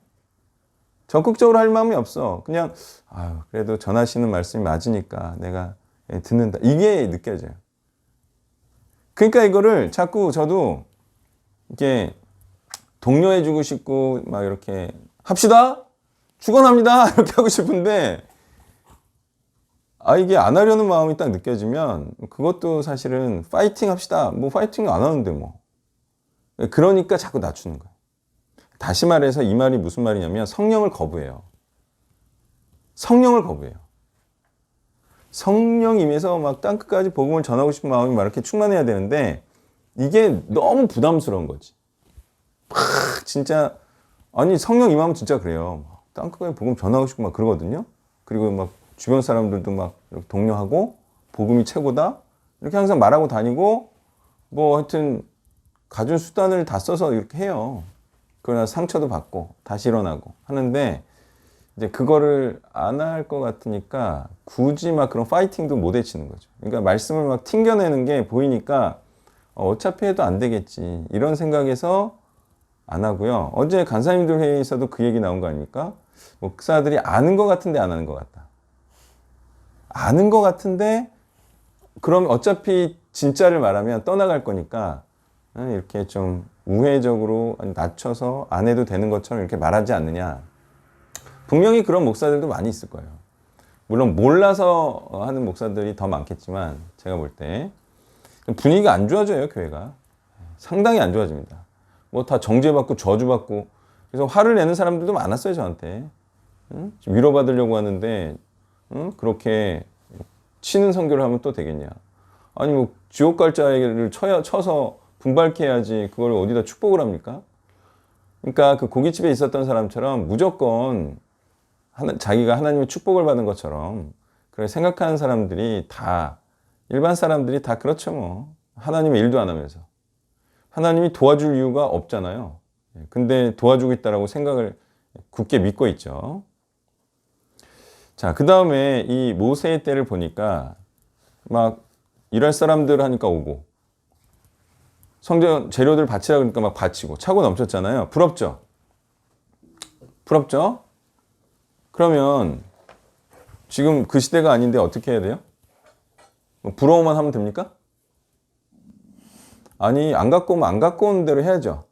Speaker 1: 적극적으로 할 마음이 없어. 그냥 그래도 전하시는 말씀이 맞으니까 내가 듣는다. 이게 느껴져요. 그러니까 이거를 자꾸 저도 이렇게 독려해주고 싶고 막 이렇게 합시다, 축원합니다 이렇게 하고 싶은데 이게 안 하려는 마음이 딱 느껴지면 그것도 사실은 파이팅 합시다. 뭐 파이팅 안 하는데 뭐. 그러니까 자꾸 낮추는 거예요. 다시 말해서 이 말이 무슨 말이냐면 성령을 거부해요. 성령을 거부해요. 성령 임해서 막 땅끝까지 복음을 전하고 싶은 마음이 막 이렇게 충만해야 되는데 이게 너무 부담스러운 거지. 진짜 성령 임하면 진짜 그래요. 땅끝까지 복음 전하고 싶고 막 그러거든요. 그리고 막 주변 사람들도 막 이렇게 독려하고 복음이 최고다 이렇게 항상 말하고 다니고 뭐 하여튼 가진 수단을 다 써서 이렇게 해요. 그러나 상처도 받고 다시 일어나고 하는데 이제 그거를 안 할 것 같으니까 굳이 막 그런 파이팅도 못 해치는 거죠. 그러니까 말씀을 막 튕겨내는 게 보이니까 어차피 해도 안 되겠지 이런 생각에서 안 하고요. 어제 간사님들 회의에서도 그 얘기 나온 거 아닙니까? 목사들이 아는 것 같은데 안 하는 것 같다. 아는 것 같은데 그럼 어차피 진짜를 말하면 떠나갈 거니까 이렇게 좀 우회적으로 낮춰서 안 해도 되는 것처럼 이렇게 말하지 않느냐. 분명히 그런 목사들도 많이 있을 거예요. 물론 몰라서 하는 목사들이 더 많겠지만 제가 볼 때 분위기가 안 좋아져요. 교회가 상당히 안 좋아집니다. 뭐 다 정죄받고 저주받고 그래서 화를 내는 사람들도 많았어요. 저한테 위로받으려고 하는데 그렇게 치는 선교를 하면 또 되겠냐. 아니 뭐 지옥 갈 자를 쳐서 분발케 해야지 그걸 어디다 축복을 합니까? 그러니까 그 고깃집에 있었던 사람처럼 무조건 자기가 하나님의 축복을 받은 것처럼 그렇게 생각하는 사람들이 다 일반 사람들이 다 그렇죠 뭐. 하나님의 일도 안 하면서 하나님이 도와줄 이유가 없잖아요. 근데 도와주고 있다라고 생각을 굳게 믿고 있죠. 자, 그 다음에 이 모세의 때를 보니까 막 일할 사람들 하니까 오고 성전 재료들 바치라 그러니까 막 바치고 차고 넘쳤잖아요. 부럽죠? 부럽죠? 그러면 지금 그 시대가 아닌데 어떻게 해야 돼요? 부러워만 하면 됩니까? 아니 안 갖고 오면 안 갖고 오는 대로 해야죠.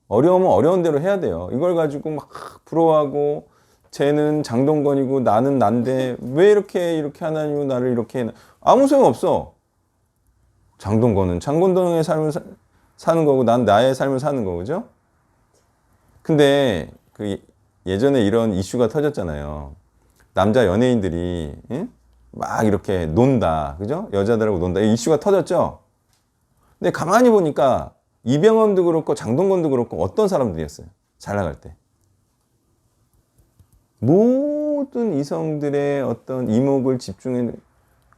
Speaker 1: 어려우면 어려운 대로 해야 돼요. 이걸 가지고 막 부러워하고 쟤는 장동건이고 나는 난데 왜 이렇게 하나님은 나를 이렇게 해. 아무 소용 없어. 장동건은 장동건의 삶을 사는 거고 난 나의 삶을 사는 거고 그죠? 근데 그 예전에 이런 이슈가 터졌잖아요. 남자 연예인들이 막 이렇게 논다. 그죠? 여자들하고 논다. 이 이슈가 터졌죠? 근데 가만히 보니까 이병헌도 그렇고 장동건도 그렇고 어떤 사람들이었어요? 잘 나갈 때. 모든 이성들의 어떤 이목을 집중해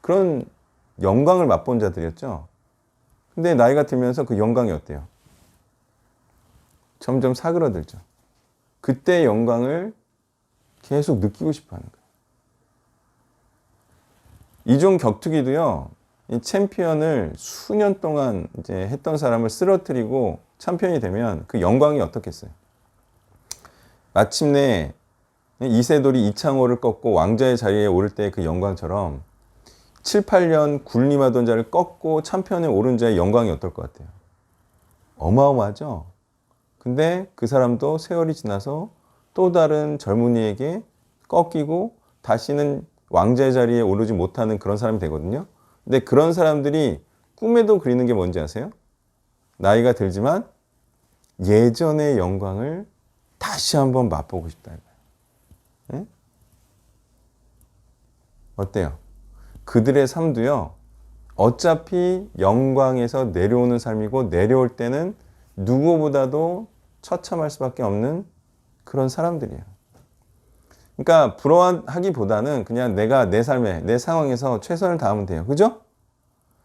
Speaker 1: 그런 영광을 맛본 자들이었죠. 근데 나이가 들면서 그 영광이 어때요? 점점 사그러들죠. 그때 영광을 계속 느끼고 싶어 하는 거예요. 이종 격투기도요. 이 챔피언을 수년 동안 이제 했던 사람을 쓰러뜨리고 챔피언이 되면 그 영광이 어떻겠어요? 마침내 이세돌이 이창호를 꺾고 왕자의 자리에 오를 때 그 영광처럼 7, 8년 군림하던 자를 꺾고 챔피언에 오른 자의 영광이 어떨 것 같아요? 어마어마하죠? 근데 그 사람도 세월이 지나서 또 다른 젊은이에게 꺾이고 다시는 왕자의 자리에 오르지 못하는 그런 사람이 되거든요. 근데 그런 사람들이 꿈에도 그리는 게 뭔지 아세요? 나이가 들지만 예전의 영광을 다시 한번 맛보고 싶다. 네? 어때요? 그들의 삶도요, 어차피 영광에서 내려오는 삶이고, 내려올 때는 누구보다도 처참할 수밖에 없는 그런 사람들이에요. 그러니까 부러워하기보다는 그냥 내가 내 삶에, 내 상황에서 최선을 다하면 돼요. 그죠?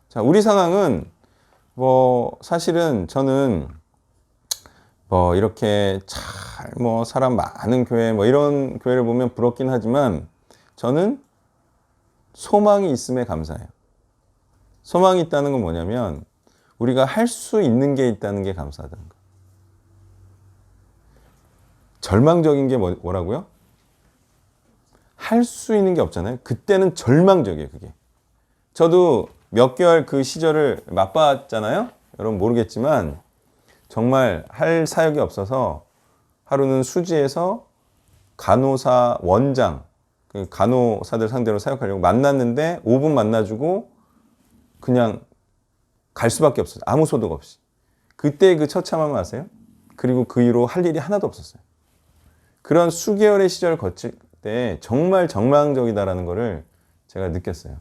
Speaker 1: 자, 우리 상황은 사실은 저는 이렇게 잘 사람 많은 교회 이런 교회를 보면 부럽긴 하지만 저는 소망이 있음에 감사해요. 소망이 있다는 건 뭐냐면 우리가 할 수 있는 게 있다는 게 감사하다는 거예요. 절망적인 게 뭐라고요? 할 수 있는 게 없잖아요. 그때는 절망적이에요, 그게. 저도 몇 개월 그 시절을 맛봤잖아요. 여러분 모르겠지만 정말 할 사역이 없어서 하루는 수지에서 간호사 원장, 그 간호사들 상대로 사역하려고 만났는데 5분 만나주고 그냥 갈 수밖에 없었어요. 아무 소득 없이. 그때 그 처참함을 아세요? 그리고 그 이후로 할 일이 하나도 없었어요. 그런 수개월의 시절을 거칠 때 정말 절망적이다라는 거를 제가 느꼈어요.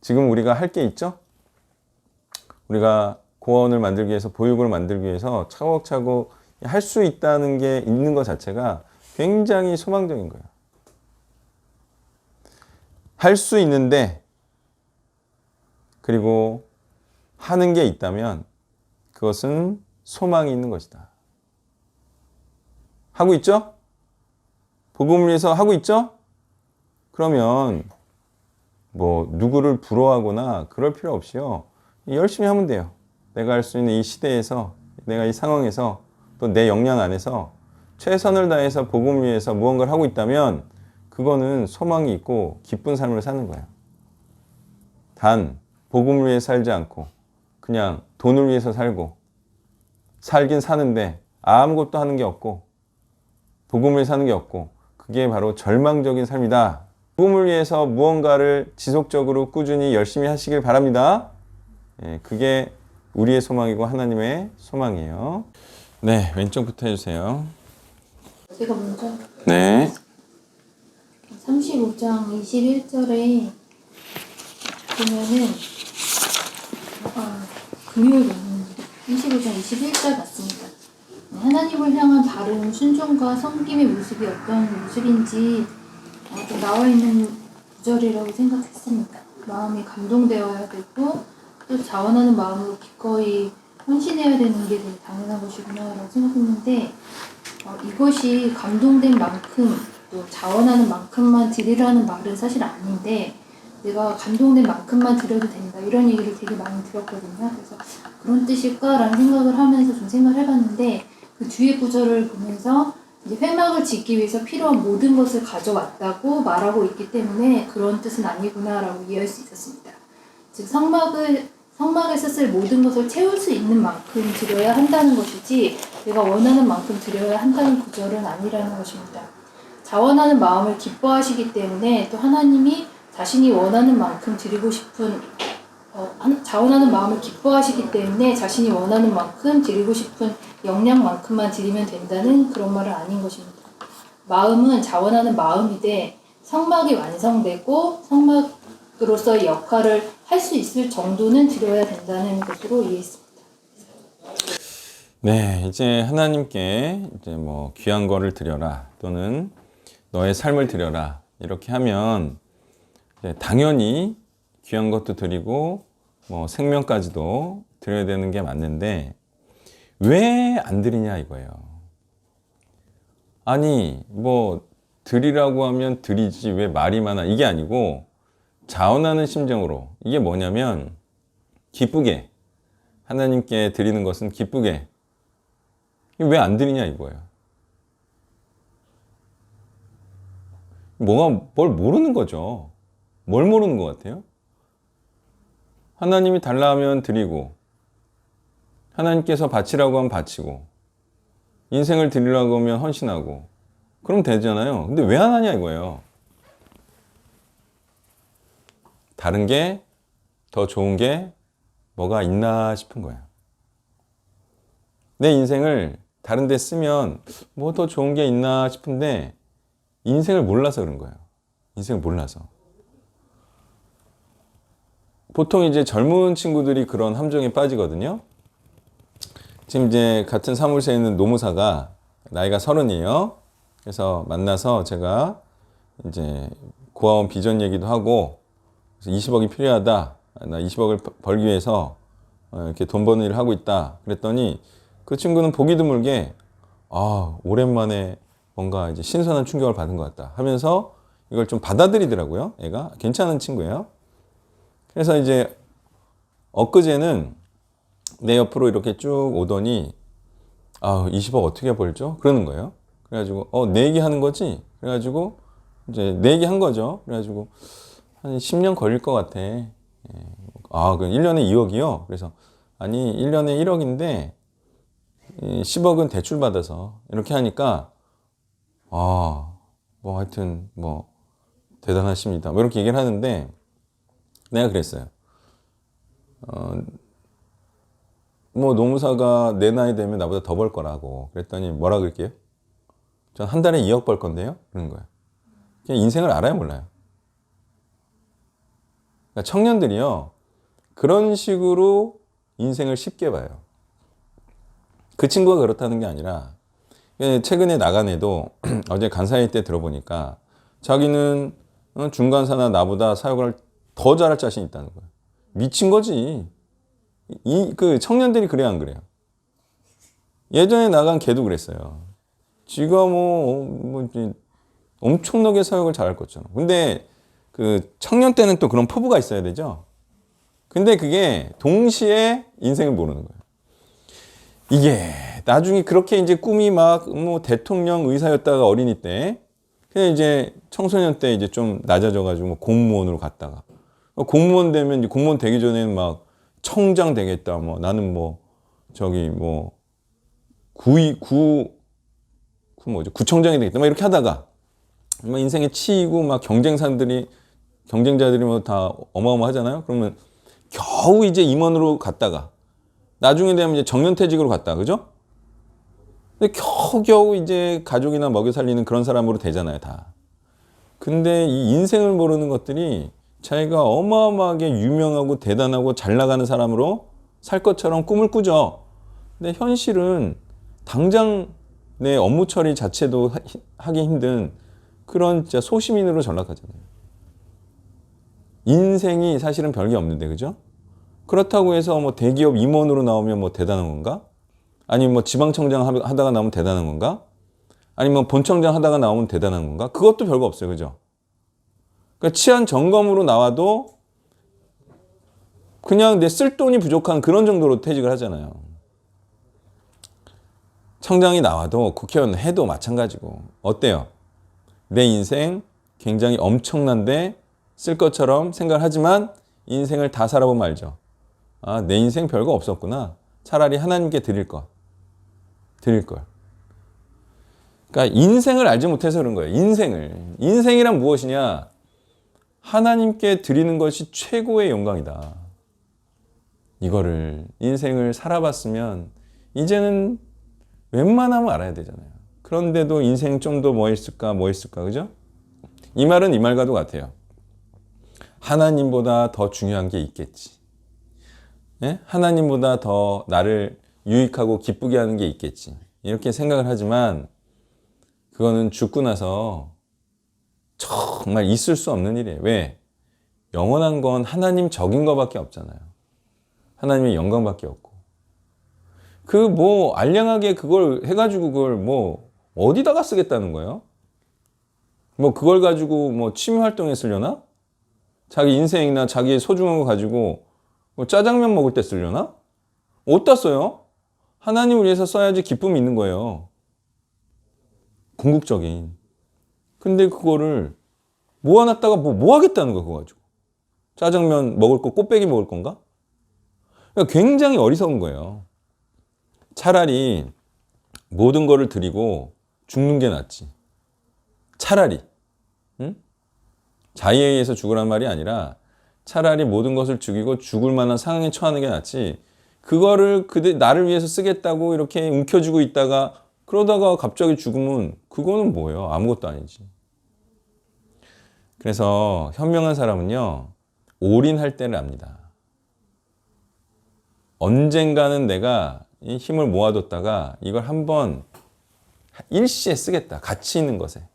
Speaker 1: 지금 우리가 할 게 있죠? 우리가 고아원을 만들기 위해서, 보육을 만들기 위해서 차곡차곡 할 수 있다는 게 있는 것 자체가 굉장히 소망적인 거예요. 할 수 있는데, 그리고 하는 게 있다면 그것은 소망이 있는 것이다. 하고 있죠? 복음을 위해서 하고 있죠? 그러면 누구를 부러워하거나 그럴 필요 없이요. 열심히 하면 돼요. 내가 할 수 있는 이 시대에서, 내가 이 상황에서, 또 내 역량 안에서 최선을 다해서 복음을 위해서 무언가를 하고 있다면 그거는 소망이 있고 기쁜 삶을 사는 거예요. 단 복음을 위해 살지 않고 그냥 돈을 위해서 살고, 살긴 사는데 아무것도 하는 게 없고 복음을 위해 사는 게 없고, 그게 바로 절망적인 삶이다. 복음을 위해서 무언가를 지속적으로 꾸준히 열심히 하시길 바랍니다. 그게 우리의 소망이고 하나님의 소망이에요. 네, 왼쪽부터 해주세요.
Speaker 4: 제가 먼저
Speaker 1: 네.
Speaker 4: 35장 21절에 보면은 금요일 맞는데 35장 21절 맞습니다. 하나님을 향한 바른 순종과 섬김의 모습이 어떤 모습인지 좀 나와 있는 구절이라고 생각했습니다. 마음이 감동되어야 되고 또 자원하는 마음으로 기꺼이 헌신해야 되는 게 되게 당연한 것이구나라고 생각했는데 이것이 감동된 만큼 또 자원하는 만큼만 드리라는 말은 사실 아닌데 내가 감동된 만큼만 드려도 된다 이런 얘기를 되게 많이 들었거든요. 그래서 그런 뜻일까라는 생각을 하면서 좀 생각을 해봤는데 그 뒤에 구절을 보면서 이제 회막을 짓기 위해서 필요한 모든 것을 가져왔다고 말하고 있기 때문에 그런 뜻은 아니구나라고 이해할 수 있었습니다. 즉 성막에서 쓸 모든 것을 채울 수 있는 만큼 드려야 한다는 것이지 내가 원하는 만큼 드려야 한다는 구절은 아니라는 것입니다. 자원하는 마음을 기뻐하시기 때문에 또 하나님이 자신이 원하는 만큼 드리고 싶은 자원하는 마음을 기뻐하시기 때문에 자신이 원하는 만큼 드리고 싶은 역량만큼만 드리면 된다는 그런 말은 아닌 것입니다. 마음은 자원하는 마음이되 성막이 완성되고 성막으로서의 역할을 할 수 있을 정도는 드려야 된다는 것으로 이해했습니다.
Speaker 1: 네, 이제 하나님께 귀한 거를 드려라 또는 너의 삶을 드려라 이렇게 하면 당연히 귀한 것도 드리고 생명까지도 드려야 되는 게 맞는데 왜 안 드리냐 이거예요. 아니 드리라고 하면 드리지 왜 말이 많아 이게 아니고 자원하는 심정으로, 이게 뭐냐면 기쁘게, 하나님께 드리는 것은 기쁘게. 왜 안 드리냐 이거예요. 뭘 모르는 거죠. 뭘 모르는 것 같아요? 하나님이 달라 하면 드리고, 하나님께서 바치라고 하면 바치고, 인생을 드리라고 하면 헌신하고, 그럼 되잖아요. 근데 왜 안 하냐 이거예요. 다른 게 더 좋은 게 뭐가 있나 싶은 거야. 내 인생을 다른 데 쓰면 뭐 더 좋은 게 있나 싶은데 인생을 몰라서 그런 거예요. 인생을 몰라서. 보통 이제 젊은 친구들이 그런 함정에 빠지거든요. 지금 이제 같은 사무실에 있는 노무사가 나이가 30이에요. 그래서 만나서 제가 이제 고아원 비전 얘기도 하고 20억이 필요하다. 나 20억을 벌기 위해서 이렇게 돈 버는 일을 하고 있다. 그랬더니 그 친구는 보기 드물게 오랜만에 뭔가 이제 신선한 충격을 받은 것 같다 하면서 이걸 좀 받아들이더라고요. 애가 괜찮은 친구예요. 그래서 이제 엊그제는 내 옆으로 이렇게 쭉 오더니 20억 어떻게 벌죠? 그러는 거예요. 그래가지고 내 얘기 하는 거지? 그래가지고 이제 내 얘기 한 거죠. 그래가지고 한 10년 걸릴 것 같아. 그럼 1년에 2억이요? 그래서 아니 1년에 1억인데 10억은 대출 받아서 이렇게 하니까 뭐 하여튼 뭐 대단하십니다. 뭐 이렇게 얘기를 하는데 내가 그랬어요. 뭐 노무사가 내 나이 되면 나보다 더 벌 거라고 그랬더니 뭐라 그럴게요? 전 한 달에 2억 벌 건데요? 그런 거예요. 그냥 인생을 알아야 몰라요. 그러니까 청년들이요. 그런 식으로 인생을 쉽게 봐요. 그 친구가 그렇다는 게 아니라 최근에 나간 애도 어제 간사회 때 들어보니까 자기는 중간사나 나보다 사역을 더 잘할 자신이 있다는 거예요. 미친 거지. 그 청년들이 그래야 안 그래요? 예전에 나간 걔도 그랬어요. 지가 뭐 엄청나게 사역을 잘할 거잖아. 근데 그 청년 때는 또 그런 포부가 있어야 되죠. 근데 그게 동시에 인생을 모르는 거예요. 이게 나중에 그렇게 이제 꿈이 막 뭐 대통령 의사였다가 어린이 때, 그냥 이제 청소년 때 이제 좀 낮아져가지고 뭐 공무원으로 갔다가 공무원 되면 이제 공무원 되기 전에는 막 청장 되겠다. 뭐 나는 뭐 저기 뭐 구청장이 되겠다. 막 이렇게 하다가 막 인생에 치이고 막 경쟁자들이 뭐 다 어마어마하잖아요. 그러면 겨우 이제 임원으로 갔다가 나중에 되면 이제 정년퇴직으로 갔다, 그죠? 근데 겨우겨우 이제 가족이나 먹여 살리는 그런 사람으로 되잖아요, 다. 근데 이 인생을 모르는 것들이 자기가 어마어마하게 유명하고 대단하고 잘 나가는 사람으로 살 것처럼 꿈을 꾸죠. 근데 현실은 당장 내 업무 처리 자체도 하기 힘든 그런 진짜 소시민으로 전락하잖아요. 인생이 사실은 별게 없는데, 그죠? 그렇다고 해서 뭐 대기업 임원으로 나오면 뭐 대단한 건가? 아니면 뭐 지방청장 하다가 나오면 대단한 건가? 아니면 본청장 하다가 나오면 대단한 건가? 그것도 별거 없어요. 그죠? 그러니까 치안 점검으로 나와도 그냥 내 쓸 돈이 부족한 그런 정도로 퇴직을 하잖아요. 청장이 나와도 국회의원 해도 마찬가지고. 어때요? 내 인생 굉장히 엄청난데 쓸 것처럼 생각을 하지만 인생을 다 살아보면 알죠. 내 인생 별거 없었구나. 차라리 하나님께 드릴 걸. 그러니까 인생을 알지 못해서 그런 거예요. 인생이란 무엇이냐? 하나님께 드리는 것이 최고의 영광이다. 이거를 인생을 살아봤으면 이제는 웬만하면 알아야 되잖아요. 그런데도 인생 좀 더 뭐 있을까, 그죠? 이 말은 이 말과도 같아요. 하나님보다 더 중요한 게 있겠지. 예? 하나님보다 더 나를 유익하고 기쁘게 하는 게 있겠지. 이렇게 생각을 하지만 그거는 죽고 나서 정말 있을 수 없는 일이에요. 왜? 영원한 건 하나님적인 거밖에 없잖아요. 하나님의 영광밖에 없고. 그 뭐 알량하게 그걸 해가지고 그걸 뭐 어디다가 쓰겠다는 거예요? 뭐 그걸 가지고 뭐 취미 활동에 쓰려나? 자기 인생이나 자기의 소중한 거 가지고 뭐 짜장면 먹을 때 쓰려나? 어디다 써요? 하나님을 위해서 써야지 기쁨이 있는 거예요. 궁극적인. 근데 그거를 모아놨다가 뭐 하겠다는 거야, 그거 가지고. 짜장면 먹을 거, 꽃배기 먹을 건가? 그러니까 굉장히 어리석은 거예요. 차라리 모든 거를 드리고 죽는 게 낫지. 차라리. 응? 자의에 의해서 죽으란 말이 아니라 차라리 모든 것을 죽이고 죽을 만한 상황에 처하는 게 낫지. 그거를 나를 위해서 쓰겠다고 이렇게 움켜쥐고 있다가 그러다가 갑자기 죽으면 그거는 뭐예요? 아무것도 아니지. 그래서 현명한 사람은요, 올인할 때를 압니다. 언젠가는 내가 이 힘을 모아뒀다가 이걸 한번 일시에 쓰겠다. 가치 있는 것에.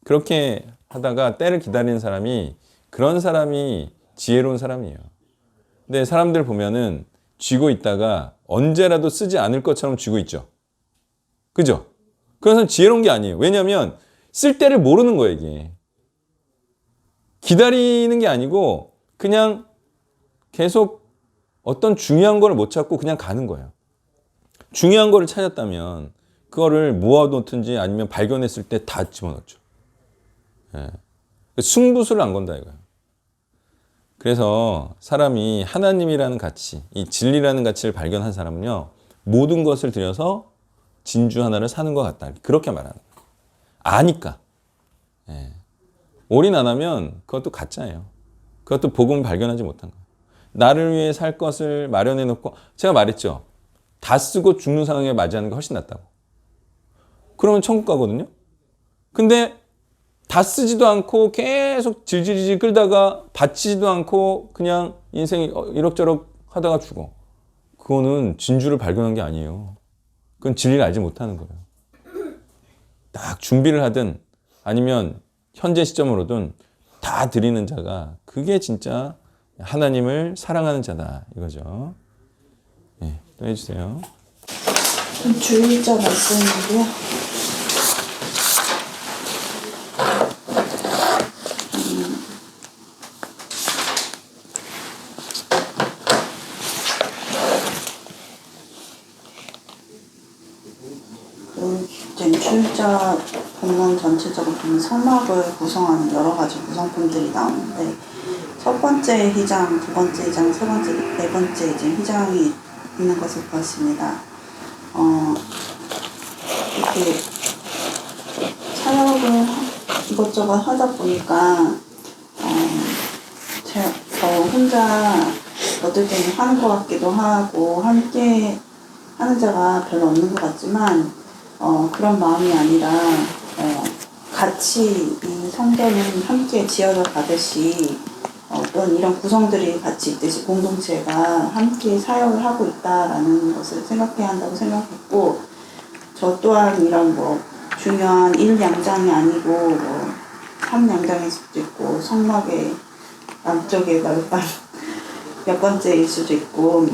Speaker 1: 그렇게 하다가 때를 기다리는 사람이, 그런 사람이 지혜로운 사람이에요. 근데 사람들 보면은 쥐고 있다가 언제라도 쓰지 않을 것처럼 쥐고 있죠. 그죠? 그런 사람 지혜로운 게 아니에요. 왜냐하면 쓸 때를 모르는 거예요, 이게. 기다리는 게 아니고 그냥 계속 어떤 중요한 거를 못 찾고 그냥 가는 거예요. 중요한 거를 찾았다면 그거를 모아놓든지 아니면 발견했을 때 다 집어넣죠. 예. 승부수를 안 건다 이거예요. 그래서 사람이 하나님이라는 가치, 이 진리라는 가치를 발견한 사람은요, 모든 것을 들여서 진주 하나를 사는 것 같다. 그렇게 말하는 거예요. 아니까. 예. 올인 안 하면 그것도 가짜예요. 그것도 복음을 발견하지 못한 거예요. 나를 위해 살 것을 마련해 놓고, 제가 말했죠. 다 쓰고 죽는 상황에 맞이하는 게 훨씬 낫다고. 그러면 천국 가거든요. 근데 다 쓰지도 않고 계속 질질질 끌다가 바치지도 않고 그냥 인생이 이럭저럭 하다가 죽어. 그거는 진주를 발견한 게 아니에요. 그건 진리를 알지 못하는 거예요. 딱 준비를 하든 아니면 현재 시점으로든 다 드리는 자가, 그게 진짜 하나님을 사랑하는 자다 이거죠. 네, 또 해주세요.
Speaker 3: 주일자 말씀인데요. 이제 주일자 본문 전체적으로 보면 성막을 구성하는 여러 가지 구성품들이 나오는데, 첫 번째 휘장, 두 번째 휘장, 세 번째, 네 번째 이제 휘장이 있는 것을 보았습니다. 이렇게 사역을 이것저것 하다 보니까 저 혼자 어떨 때는 하는 것 같기도 하고 함께 하는 자가 별로 없는 것 같지만 그런 마음이 아니라 같이 이 성전은 함께 지어져 가듯이 어떤 이런 구성들이 같이 있듯이 공동체가 함께 사역을 하고 있다라는 것을 생각해야 한다고 생각했고, 저 또한 이런 뭐 중요한 1양장이 아니고 뭐 3양장일 수도 있고 성막의 남쪽에 몇 번째일 수도 있고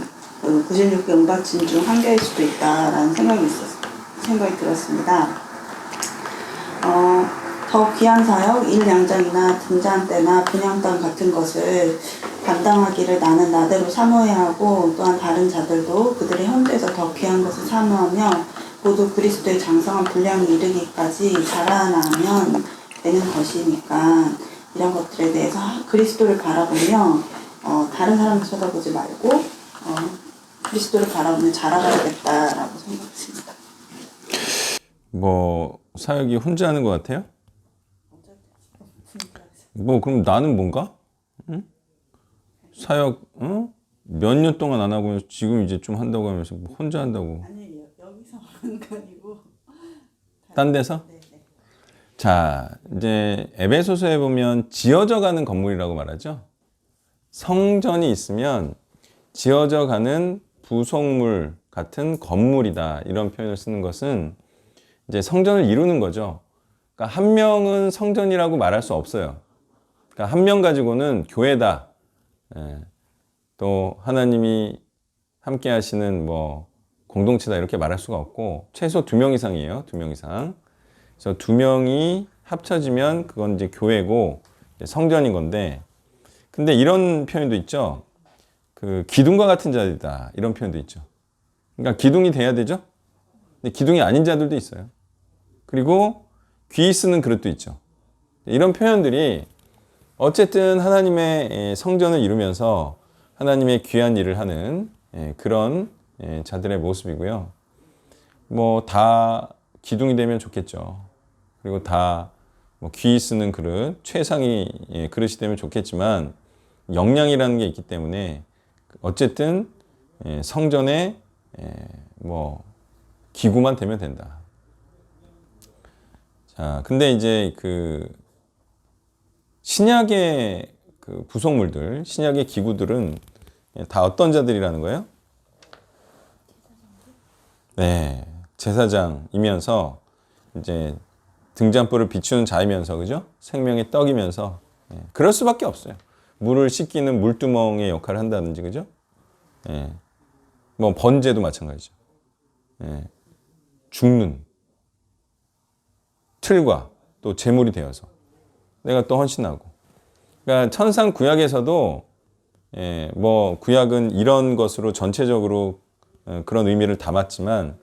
Speaker 3: 96개 은받침 중 한 개일 수도 있다라는 생각이 들었습니다. 더 귀한 사역, 1양장이나 등잔 때나 분향단 같은 것을 감당하기를 나는 나대로 사모해야 하고, 또한 다른 자들도 그들의 현재에서 더 귀한 것을 사모하며 모두 그리스도의 장성한 분량에 이르기까지 자라나면 되는 것이니까, 이런 것들에 대해서 그리스도를 바라보며 다른 사람을 쳐다보지 말고 그리스도를 바라보며 자라가야겠다라고 생각했습니다.
Speaker 1: 뭐 사역이 혼자 하는 것 같아요? 뭐 그럼 나는 뭔가? 응? 사역 몇 년 동안 안 하고 지금 이제 좀 한다고 하면서 뭐 혼자 한다고?
Speaker 3: 아니, 여기서 하는 거 아니고
Speaker 1: 딴 데서?
Speaker 3: 네.
Speaker 1: 자, 이제 에베소서에 보면 지어져 가는 건물이라고 말하죠. 성전이 있으면 지어져 가는 부속물 같은 건물이다, 이런 표현을 쓰는 것은 이제 성전을 이루는 거죠. 그러니까 한 명은 성전이라고 말할 수 없어요. 그러니까 한 명 가지고는 교회다. 또 하나님이 함께 하시는 뭐 공동체다, 이렇게 말할 수가 없고, 최소 2명 이상이에요. 2명 이상. 그래서 2명이 합쳐지면 그건 이제 교회고 이제 성전인 건데, 근데 이런 표현도 있죠. 그 기둥과 같은 자들이다. 이런 표현도 있죠. 그러니까 기둥이 돼야 되죠. 근데 기둥이 아닌 자들도 있어요. 그리고 귀 쓰는 그릇도 있죠. 이런 표현들이 어쨌든 하나님의 성전을 이루면서 하나님의 귀한 일을 하는 그런 자들의 모습이고요. 뭐 다 기둥이 되면 좋겠죠. 그리고 다 뭐 귀 쓰는 그릇, 최상위 그릇이 되면 좋겠지만 역량이라는 게 있기 때문에 어쨌든 성전에 뭐 기구만 되면 된다. 자, 근데 이제 그 신약의 그 구속물들, 신약의 기구들은 다 어떤 자들이라는 거예요? 네, 제사장이면서 이제 등잔불을 비추는 자이면서, 그죠? 생명의 떡이면서, 그럴 수밖에 없어요. 물을 씻기는 물두멍의 역할을 한다든지, 그죠? 뭐 번제도 마찬가지죠. 죽는 틀과 또 제물이 되어서 내가 또 헌신하고. 그러니까 천상 구약에서도 뭐 구약은 이런 것으로 전체적으로 그런 의미를 담았지만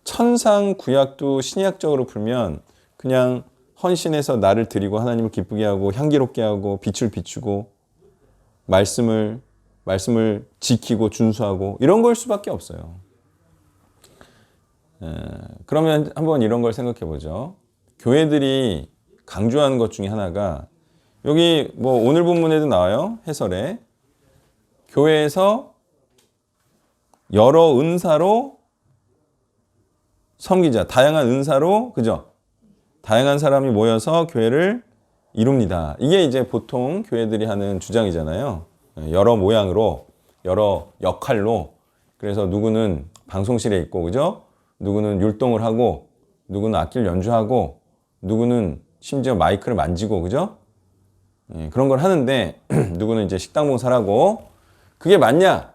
Speaker 1: 천상 구약도 신약적으로 풀면 그냥 헌신해서 나를 드리고 하나님을 기쁘게 하고 향기롭게 하고 빛을 비추고 말씀을 지키고 준수하고 이런 걸 수밖에 없어요. 그러면 한번 이런 걸 생각해 보죠. 교회들이 강조하는 것 중에 하나가 여기 뭐 오늘 본문에도 나와요. 해설에 교회에서 여러 은사로 섬기자. 다양한 은사로, 그죠? 다양한 사람이 모여서 교회를 이룹니다. 이게 이제 보통 교회들이 하는 주장이잖아요. 여러 모양으로, 여러 역할로. 그래서 누구는 방송실에 있고, 그죠? 누구는 율동을 하고, 누구는 악기를 연주하고, 누구는 심지어 마이크를 만지고, 그죠? 그런 걸 하는데, 누구는 이제 식당 봉사를 하고, 그게 맞냐?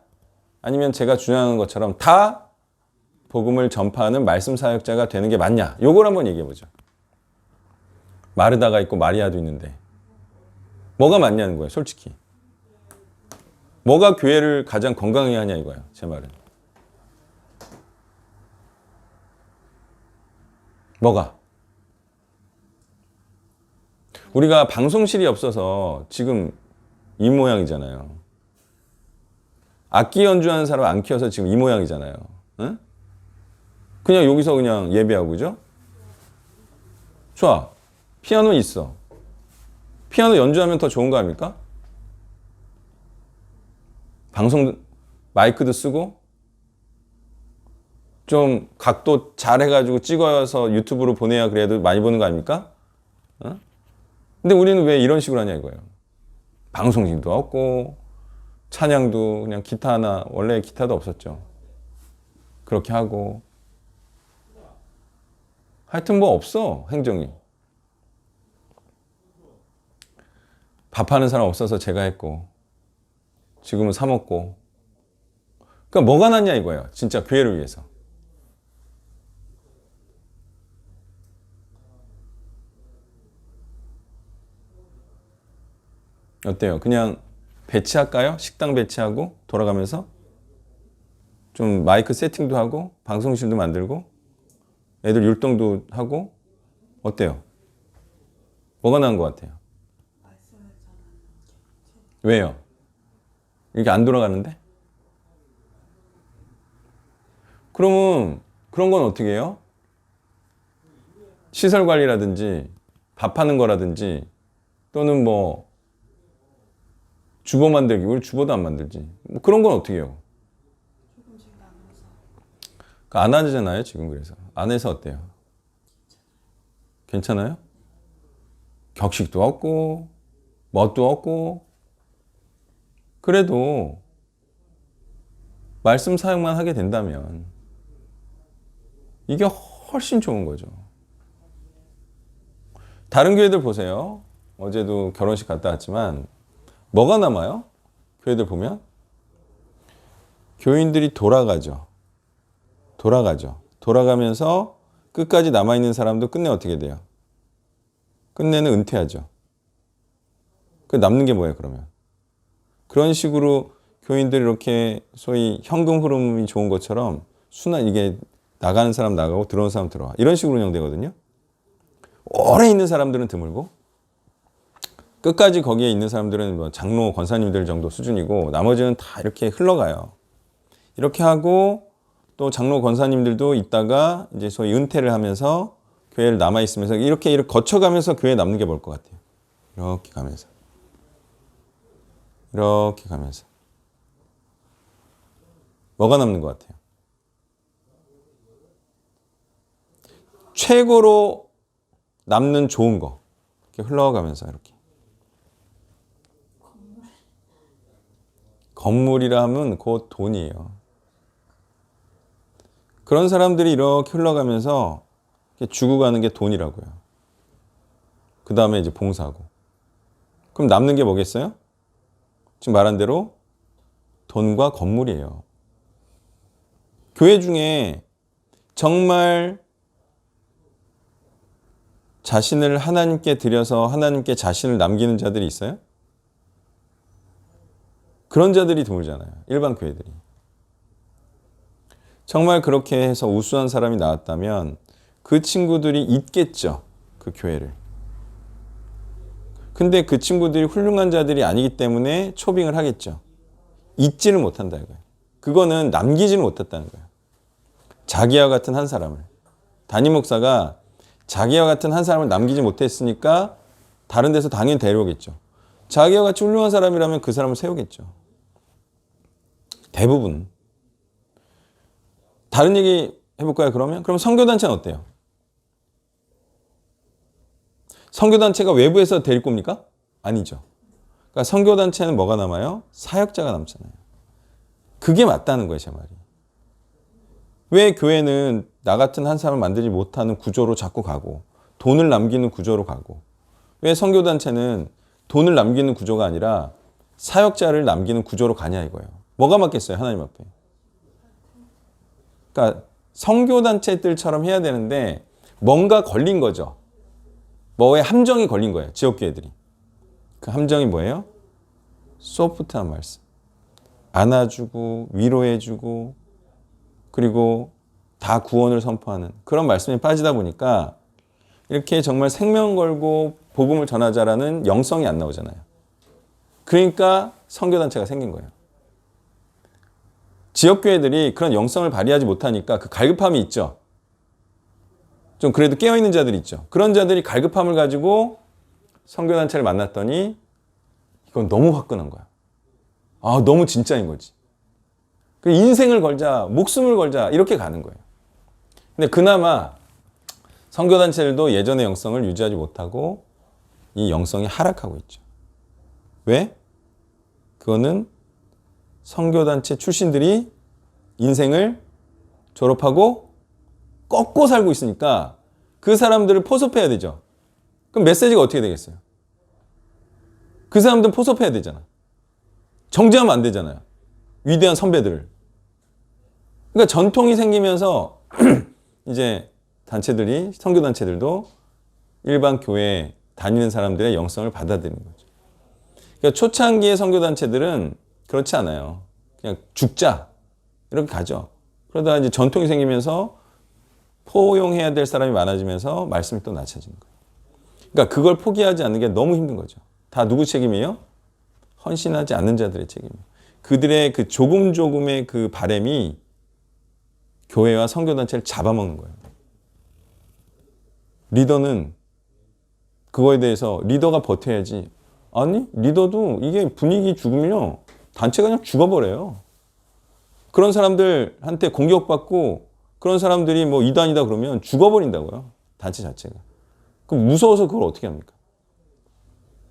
Speaker 1: 아니면 제가 주장하는 것처럼 다 복음을 전파하는 말씀 사역자가 되는 게 맞냐? 요걸 한번 얘기해 보죠. 마르다가 있고 마리아도 있는데 뭐가 맞냐는 거예요, 솔직히. 뭐가 교회를 가장 건강하게 하냐 이거예요, 제 말은. 뭐가? 우리가 방송실이 없어서 지금 이 모양이잖아요. 악기 연주하는 사람 안 키워서 지금 이 모양이잖아요. 응? 그냥 여기서 그냥 예배하고, 그죠? 좋아. 피아노 있어. 피아노 연주하면 더 좋은 거 아닙니까? 방송 마이크도 쓰고 좀 각도 잘 해가지고 찍어서 유튜브로 보내야 그래도 많이 보는 거 아닙니까? 어? 근데 우리는 왜 이런 식으로 하냐 이거예요. 방송진도 없고 찬양도 그냥 기타 하나, 원래 기타도 없었죠. 그렇게 하고 하여튼 뭐 없어, 행정이. 밥하는 사람 없어서 제가 했고 지금은 사 먹고. 그러니까 뭐가 낫냐 이거예요, 진짜 교회를 위해서. 어때요? 그냥 배치할까요? 식당 배치하고 돌아가면서 좀 마이크 세팅도 하고 방송실도 만들고 애들 율동도 하고. 어때요? 뭐가 나은 것 같아요? 왜요? 이게 안 돌아가는데? 그러면 그런 건 어떻게 해요? 시설 관리라든지 밥하는 거라든지 또는 뭐 주보 만들기. 우리 주보도 안 만들지. 뭐 그런 건 어떻게 해요? 안 하잖아요 지금. 그래서 안 해서 어때요? 괜찮아요? 격식도 없고 멋도 없고. 그래도 말씀 사용만 하게 된다면 이게 훨씬 좋은 거죠. 다른 교회들 보세요. 어제도 결혼식 갔다 왔지만 뭐가 남아요? 교회들 보면 교인들이 돌아가죠. 돌아가면서 끝까지 남아있는 사람도 끝내 어떻게 돼요? 끝내는 은퇴하죠. 그 남는 게 뭐예요 그러면? 그런 식으로 교인들이 이렇게 소위 현금 흐름이 좋은 것처럼 순환 이게 나가는 사람 나가고 들어오는 사람 들어와. 이런 식으로 운영되거든요. 오래 있는 사람들은 드물고 끝까지 거기에 있는 사람들은 뭐 장로, 권사님들 정도 수준이고 나머지는 다 이렇게 흘러가요. 이렇게 하고 또 장로, 권사님들도 있다가 이제 소위 은퇴를 하면서 교회를 남아있으면서 이렇게 거쳐가면서 교회에 남는 게 뭘 것 같아요? 이렇게 가면서. 이렇게 가면서. 뭐가 남는 것 같아요? 최고로 남는 좋은 거. 이렇게 흘러가면서 이렇게. 건물이라 하면 곧 돈이에요. 그런 사람들이 이렇게 흘러가면서 이렇게 주고 가는 게 돈이라고요. 그 다음에 이제 봉사하고. 그럼 남는 게 뭐겠어요? 지금 말한 대로 돈과 건물이에요. 교회 중에 정말 자신을 하나님께 드려서 하나님께 자신을 남기는 자들이 있어요? 그런 자들이 드물잖아요. 일반 교회들이. 정말 그렇게 해서 우수한 사람이 나왔다면 그 친구들이 있겠죠. 그 교회를. 근데 그 친구들이 훌륭한 자들이 아니기 때문에 초빙을 하겠죠. 잊지를 못한다 이거예요. 그거는 남기지는 못했다는 거예요. 자기와 같은 한 사람을. 담임 목사가 자기와 같은 한 사람을 남기지 못했으니까 다른 데서 당연히 데려오겠죠. 자기와 같이 훌륭한 사람이라면 그 사람을 세우겠죠. 대부분. 다른 얘기 해볼까요, 그러면? 그럼 선교단체는 어때요? 선교단체가 외부에서 데릴 겁니까? 아니죠. 그러니까 선교단체는 뭐가 남아요? 사역자가 남잖아요. 그게 맞다는 거예요, 제 말이. 왜 교회는 나 같은 한 사람을 만들지 못하는 구조로 자꾸 가고 돈을 남기는 구조로 가고 왜 선교단체는 돈을 남기는 구조가 아니라 사역자를 남기는 구조로 가냐 이거예요. 뭐가 맞겠어요, 하나님 앞에. 그러니까 선교단체들처럼 해야 되는데 뭔가 걸린 거죠. 뭐에 함정이 걸린 거예요, 지역교회들이. 그 함정이 뭐예요? 소프트한 말씀. 안아주고 위로해주고 그리고 다 구원을 선포하는 그런 말씀에 빠지다 보니까 이렇게 정말 생명 걸고 복음을 전하자라는 영성이 안 나오잖아요. 그러니까 선교단체가 생긴 거예요. 지역교회들이 그런 영성을 발휘하지 못하니까 그 갈급함이 있죠. 좀 그래도 깨어있는 자들이 있죠. 그런 자들이 갈급함을 가지고 선교단체를 만났더니 이건 너무 화끈한 거야. 아, 너무 진짜인 거지. 그 인생을 걸자, 목숨을 걸자 이렇게 가는 거예요. 근데 그나마 선교단체들도 예전의 영성을 유지하지 못하고 이 영성이 하락하고 있죠. 왜? 그거는 선교단체 출신들이 인생을 졸업하고 꺾고 살고 있으니까 그 사람들을 포섭해야 되죠. 그럼 메시지가 어떻게 되겠어요? 그 사람들은 포섭해야 되잖아. 정죄하면 안 되잖아요. 위대한 선배들을. 그러니까 전통이 생기면서 이제 단체들이, 선교단체들도 일반 교회에 다니는 사람들의 영성을 받아들이는 거죠. 그러니까 초창기의 선교단체들은 그렇지 않아요. 그냥 죽자. 이렇게 가죠. 그러다가 이제 전통이 생기면서 포용해야 될 사람이 많아지면서 말씀이 또 낮아지는 거예요. 그러니까 그걸 포기하지 않는 게 너무 힘든 거죠. 다 누구 책임이에요? 헌신하지 않는 자들의 책임이에요. 그들의 그 조금의 그 바램이 교회와 선교단체를 잡아먹는 거예요. 리더는 그거에 대해서 리더가 버텨야지. 아니, 리더도 이게 분위기 죽으면요. 단체가 그냥 죽어버려요. 그런 사람들한테 공격받고 그런 사람들이 뭐 이단이다 그러면 죽어버린다고요. 단체 자체가. 그럼 무서워서 그걸 어떻게 합니까?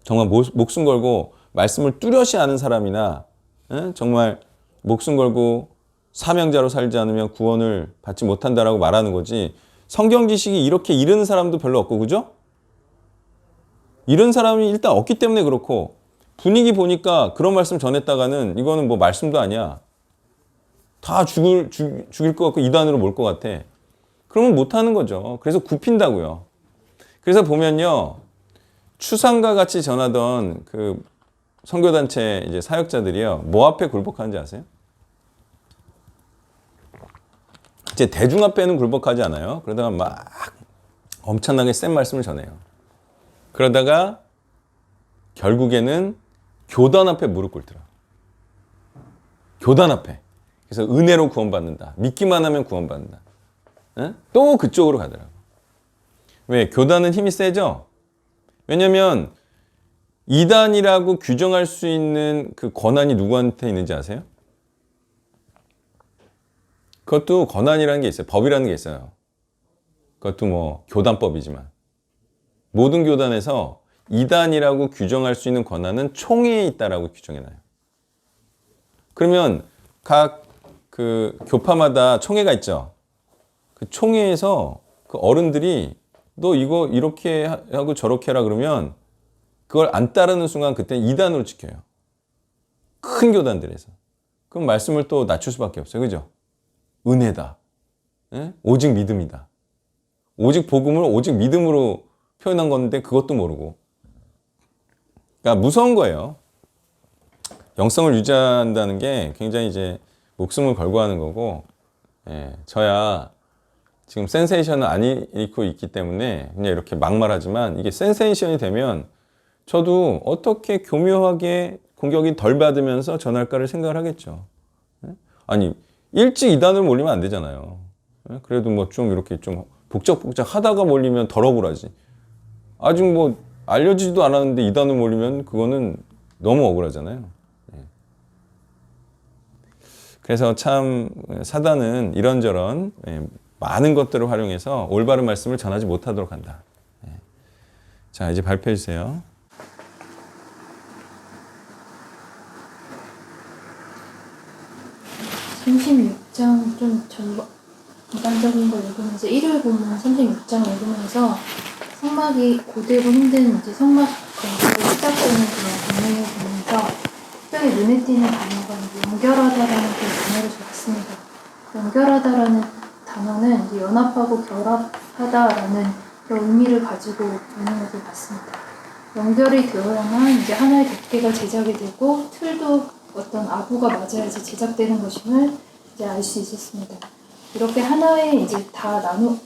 Speaker 1: 정말 목숨 걸고 말씀을 뚜렷이 아는 사람이나 정말 목숨 걸고 사명자로 살지 않으면 구원을 받지 못한다라고 말하는 거지 성경 지식이 이렇게 이른 사람도 별로 없고 그죠? 이런 사람이 일단 없기 때문에 그렇고 분위기 보니까 그런 말씀 전했다가는 이거는 뭐 말씀도 아니야. 다 죽일 것 같고 이단으로 몰 것 같아. 그러면 못하는 거죠. 그래서 굽힌다고요. 그래서 보면요. 추상과 같이 전하던 그 선교단체 이제 사역자들이요, 뭐 앞에 굴복하는지 아세요? 이제 대중 앞에는 굴복하지 않아요. 그러다가 막 엄청나게 센 말씀을 전해요. 그러다가 결국에는 교단 앞에 무릎 꿇더라. 교단 앞에. 그래서 은혜로 구원받는다. 믿기만 하면 구원받는다. 에? 또 그쪽으로 가더라고. 왜? 교단은 힘이 세죠? 왜냐면 이단이라고 규정할 수 있는 그 권한이 누구한테 있는지 아세요? 그것도 권한이라는 게 있어요. 법이라는 게 있어요. 그것도 뭐 교단법이지만 모든 교단에서 이단이라고 규정할 수 있는 권한은 총회에 있다라고 규정해놔요. 그러면 각 그 교파마다 총회가 있죠. 그 총회에서 그 어른들이 너 이거 이렇게 하고 저렇게 해라 그러면 그걸 안 따르는 순간 그때는 이단으로 지켜요. 큰 교단들에서. 그럼 말씀을 또 낮출 수밖에 없어요. 그죠? 은혜다. 예? 오직 믿음이다. 오직 복음을 오직 믿음으로 표현한 건데 그것도 모르고. 그러니까 무서운 거예요. 영성을 유지한다는 게 굉장히 이제 목숨을 걸고 하는 거고, 예, 저야 지금 센세이션을 안 읽고 있기 때문에 그냥 이렇게 막말하지만 이게 센세이션이 되면 저도 어떻게 교묘하게 공격이 덜 받으면서 전할까를 생각을 하겠죠. 예? 아니 일찍 이단을 몰리면 안 되잖아요. 예? 그래도 뭐 좀 이렇게 좀 복잡복잡 하다가 몰리면 덜 억울하지. 아직 뭐 알려지지도 않았는데 이단을 몰리면 그거는 너무 억울하잖아요. 예. 그래서 참 사단은 이런저런 많은 것들을 활용해서 올바른 말씀을 전하지 못하도록 한다. 예. 자, 이제 발표해 주세요.
Speaker 4: 36장 좀 전반적인 걸 읽으면서 일요일 본문 36장 읽으면서 성막이 고되고 힘든 이제 성막 건축이 시작되는 그런 장면을 보면서 특별히 눈에 띄는 단어가 이제 연결하다라는 그 단어를 적었습니다. 연결하다라는 단어는 이제 연합하고 결합하다라는 그런 의미를 가지고 있는 것을 봤습니다. 연결이 되어야만 이제 하나의 덮개가 제작이 되고 틀도 어떤 아부가 맞아야지 제작되는 것임을 이제 알 수 있었습니다. 이렇게 하나의 이제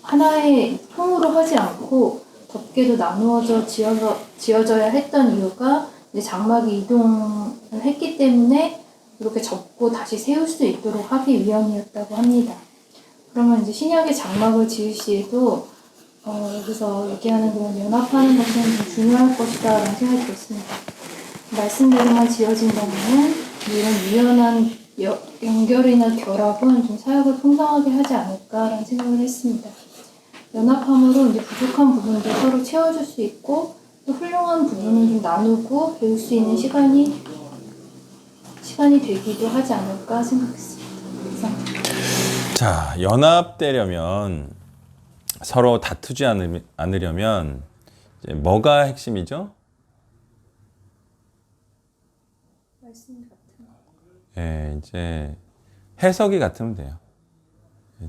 Speaker 4: 하나의 통으로 하지 않고 덮개도 나누어져 지어져야 했던 이유가 이제 장막이 이동을 했기 때문에 이렇게 접고 다시 세울 수 있도록 하기 위함이었다고 합니다. 그러면 이제 신약의 장막을 지을 시에도 여기서 얘기하는 그런 연합하는 것은 좀 중요할 것이다 라는 생각이 들었습니다. 말씀대로만 지어진다면 이런 유연한 연결이나 결합은 좀 사역을 풍성하게 하지 않을까라는 생각을 했습니다. 연합함으로 이제 부족한 부분도 서로 채워줄 수 있고 또 훌륭한 부분은 좀 나누고 배울 수 있는 시간이 되기도 하지 않을까 생각했습니다. 이상입니다.
Speaker 1: 자, 연합되려면 서로 다투지 않으려면 이제 뭐가 핵심이죠?
Speaker 4: 말씀 같은 거.
Speaker 1: 예, 이제 해석이 같으면 돼요.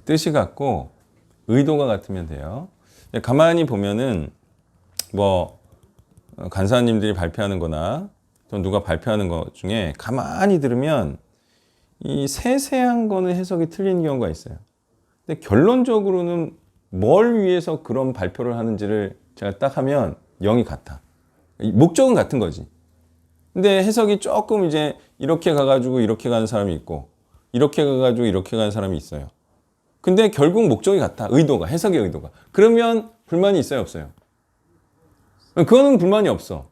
Speaker 1: 뜻이 같고 의도가 같으면 돼요. 가만히 보면은 뭐 간사님들이 발표하는 거나 또 누가 발표하는 것 중에 가만히 들으면 이 세세한 거는 해석이 틀린 경우가 있어요. 근데 결론적으로는 뭘 위해서 그런 발표를 하는지를 제가 딱 하면 영이 같아. 목적은 같은 거지. 근데 해석이 조금 이제 이렇게 가가지고 이렇게 가는 사람이 있고 이렇게 가가지고 이렇게 가는 사람이 있어요. 근데 결국 목적이 같아. 의도가, 해석의 의도가. 그러면 불만이 있어요, 없어요? 그거는 불만이 없어.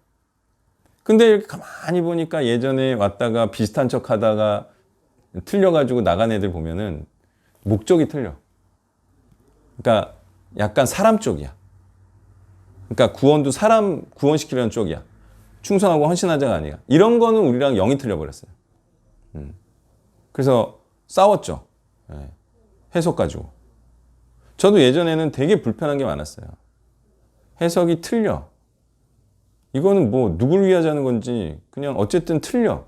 Speaker 1: 근데 이렇게 가만히 보니까 예전에 왔다가 비슷한 척 하다가 틀려가지고 나간 애들 보면은 목적이 틀려. 그러니까 약간 사람 쪽이야. 그러니까 구원도 사람 구원시키려는 쪽이야. 충성하고 헌신하자가 아니야. 이런 거는 우리랑 영이 틀려버렸어요. 그래서 싸웠죠. 예. 해석 가지고. 저도 예전에는 되게 불편한 게 많았어요. 해석이 틀려. 이거는 뭐 누굴 위하자는 건지 그냥 어쨌든 틀려.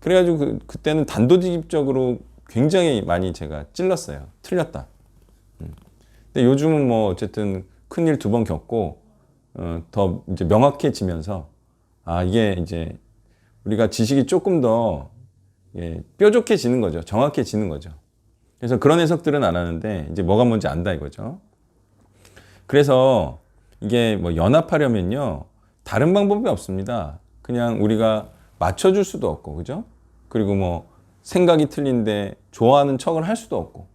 Speaker 1: 그래가지고 그때는 단도직입적으로 굉장히 많이 제가 찔렀어요. 틀렸다. 근데 요즘은 뭐 어쨌든 큰일 2번 겪고 더 이제 명확해지면서 아 이게 이제 우리가 지식이 조금 더 뾰족해지는 거죠. 정확해지는 거죠. 그래서 그런 해석들은 안 하는데 이제 뭐가 뭔지 안다 이거죠. 그래서 이게 뭐 연합하려면요. 다른 방법이 없습니다. 그냥 우리가 맞춰줄 수도 없고, 그죠? 그리고 뭐 생각이 틀린데 좋아하는 척을 할 수도 없고,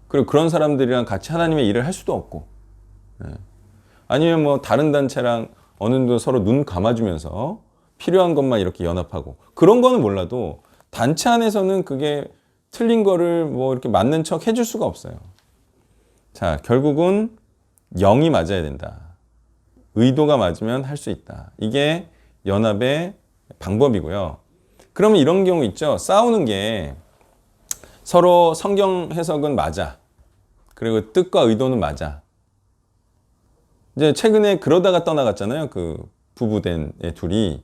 Speaker 1: 그리고 그런 사람들이랑 같이 하나님의 일을 할 수도 없고, 아니면 뭐 다른 단체랑 어느 정도 서로 눈 감아주면서 필요한 것만 이렇게 연합하고, 그런 거는 몰라도 단체 안에서는 그게 틀린 거를 뭐 이렇게 맞는 척 해줄 수가 없어요. 자, 결국은 영이 맞아야 된다. 의도가 맞으면 할 수 있다. 이게 연합의 방법이고요. 그러면 이런 경우 있죠. 싸우는 게 서로 성경 해석은 맞아. 그리고 뜻과 의도는 맞아. 이제 최근에 그러다가 떠나갔잖아요. 그 부부된 애 둘이.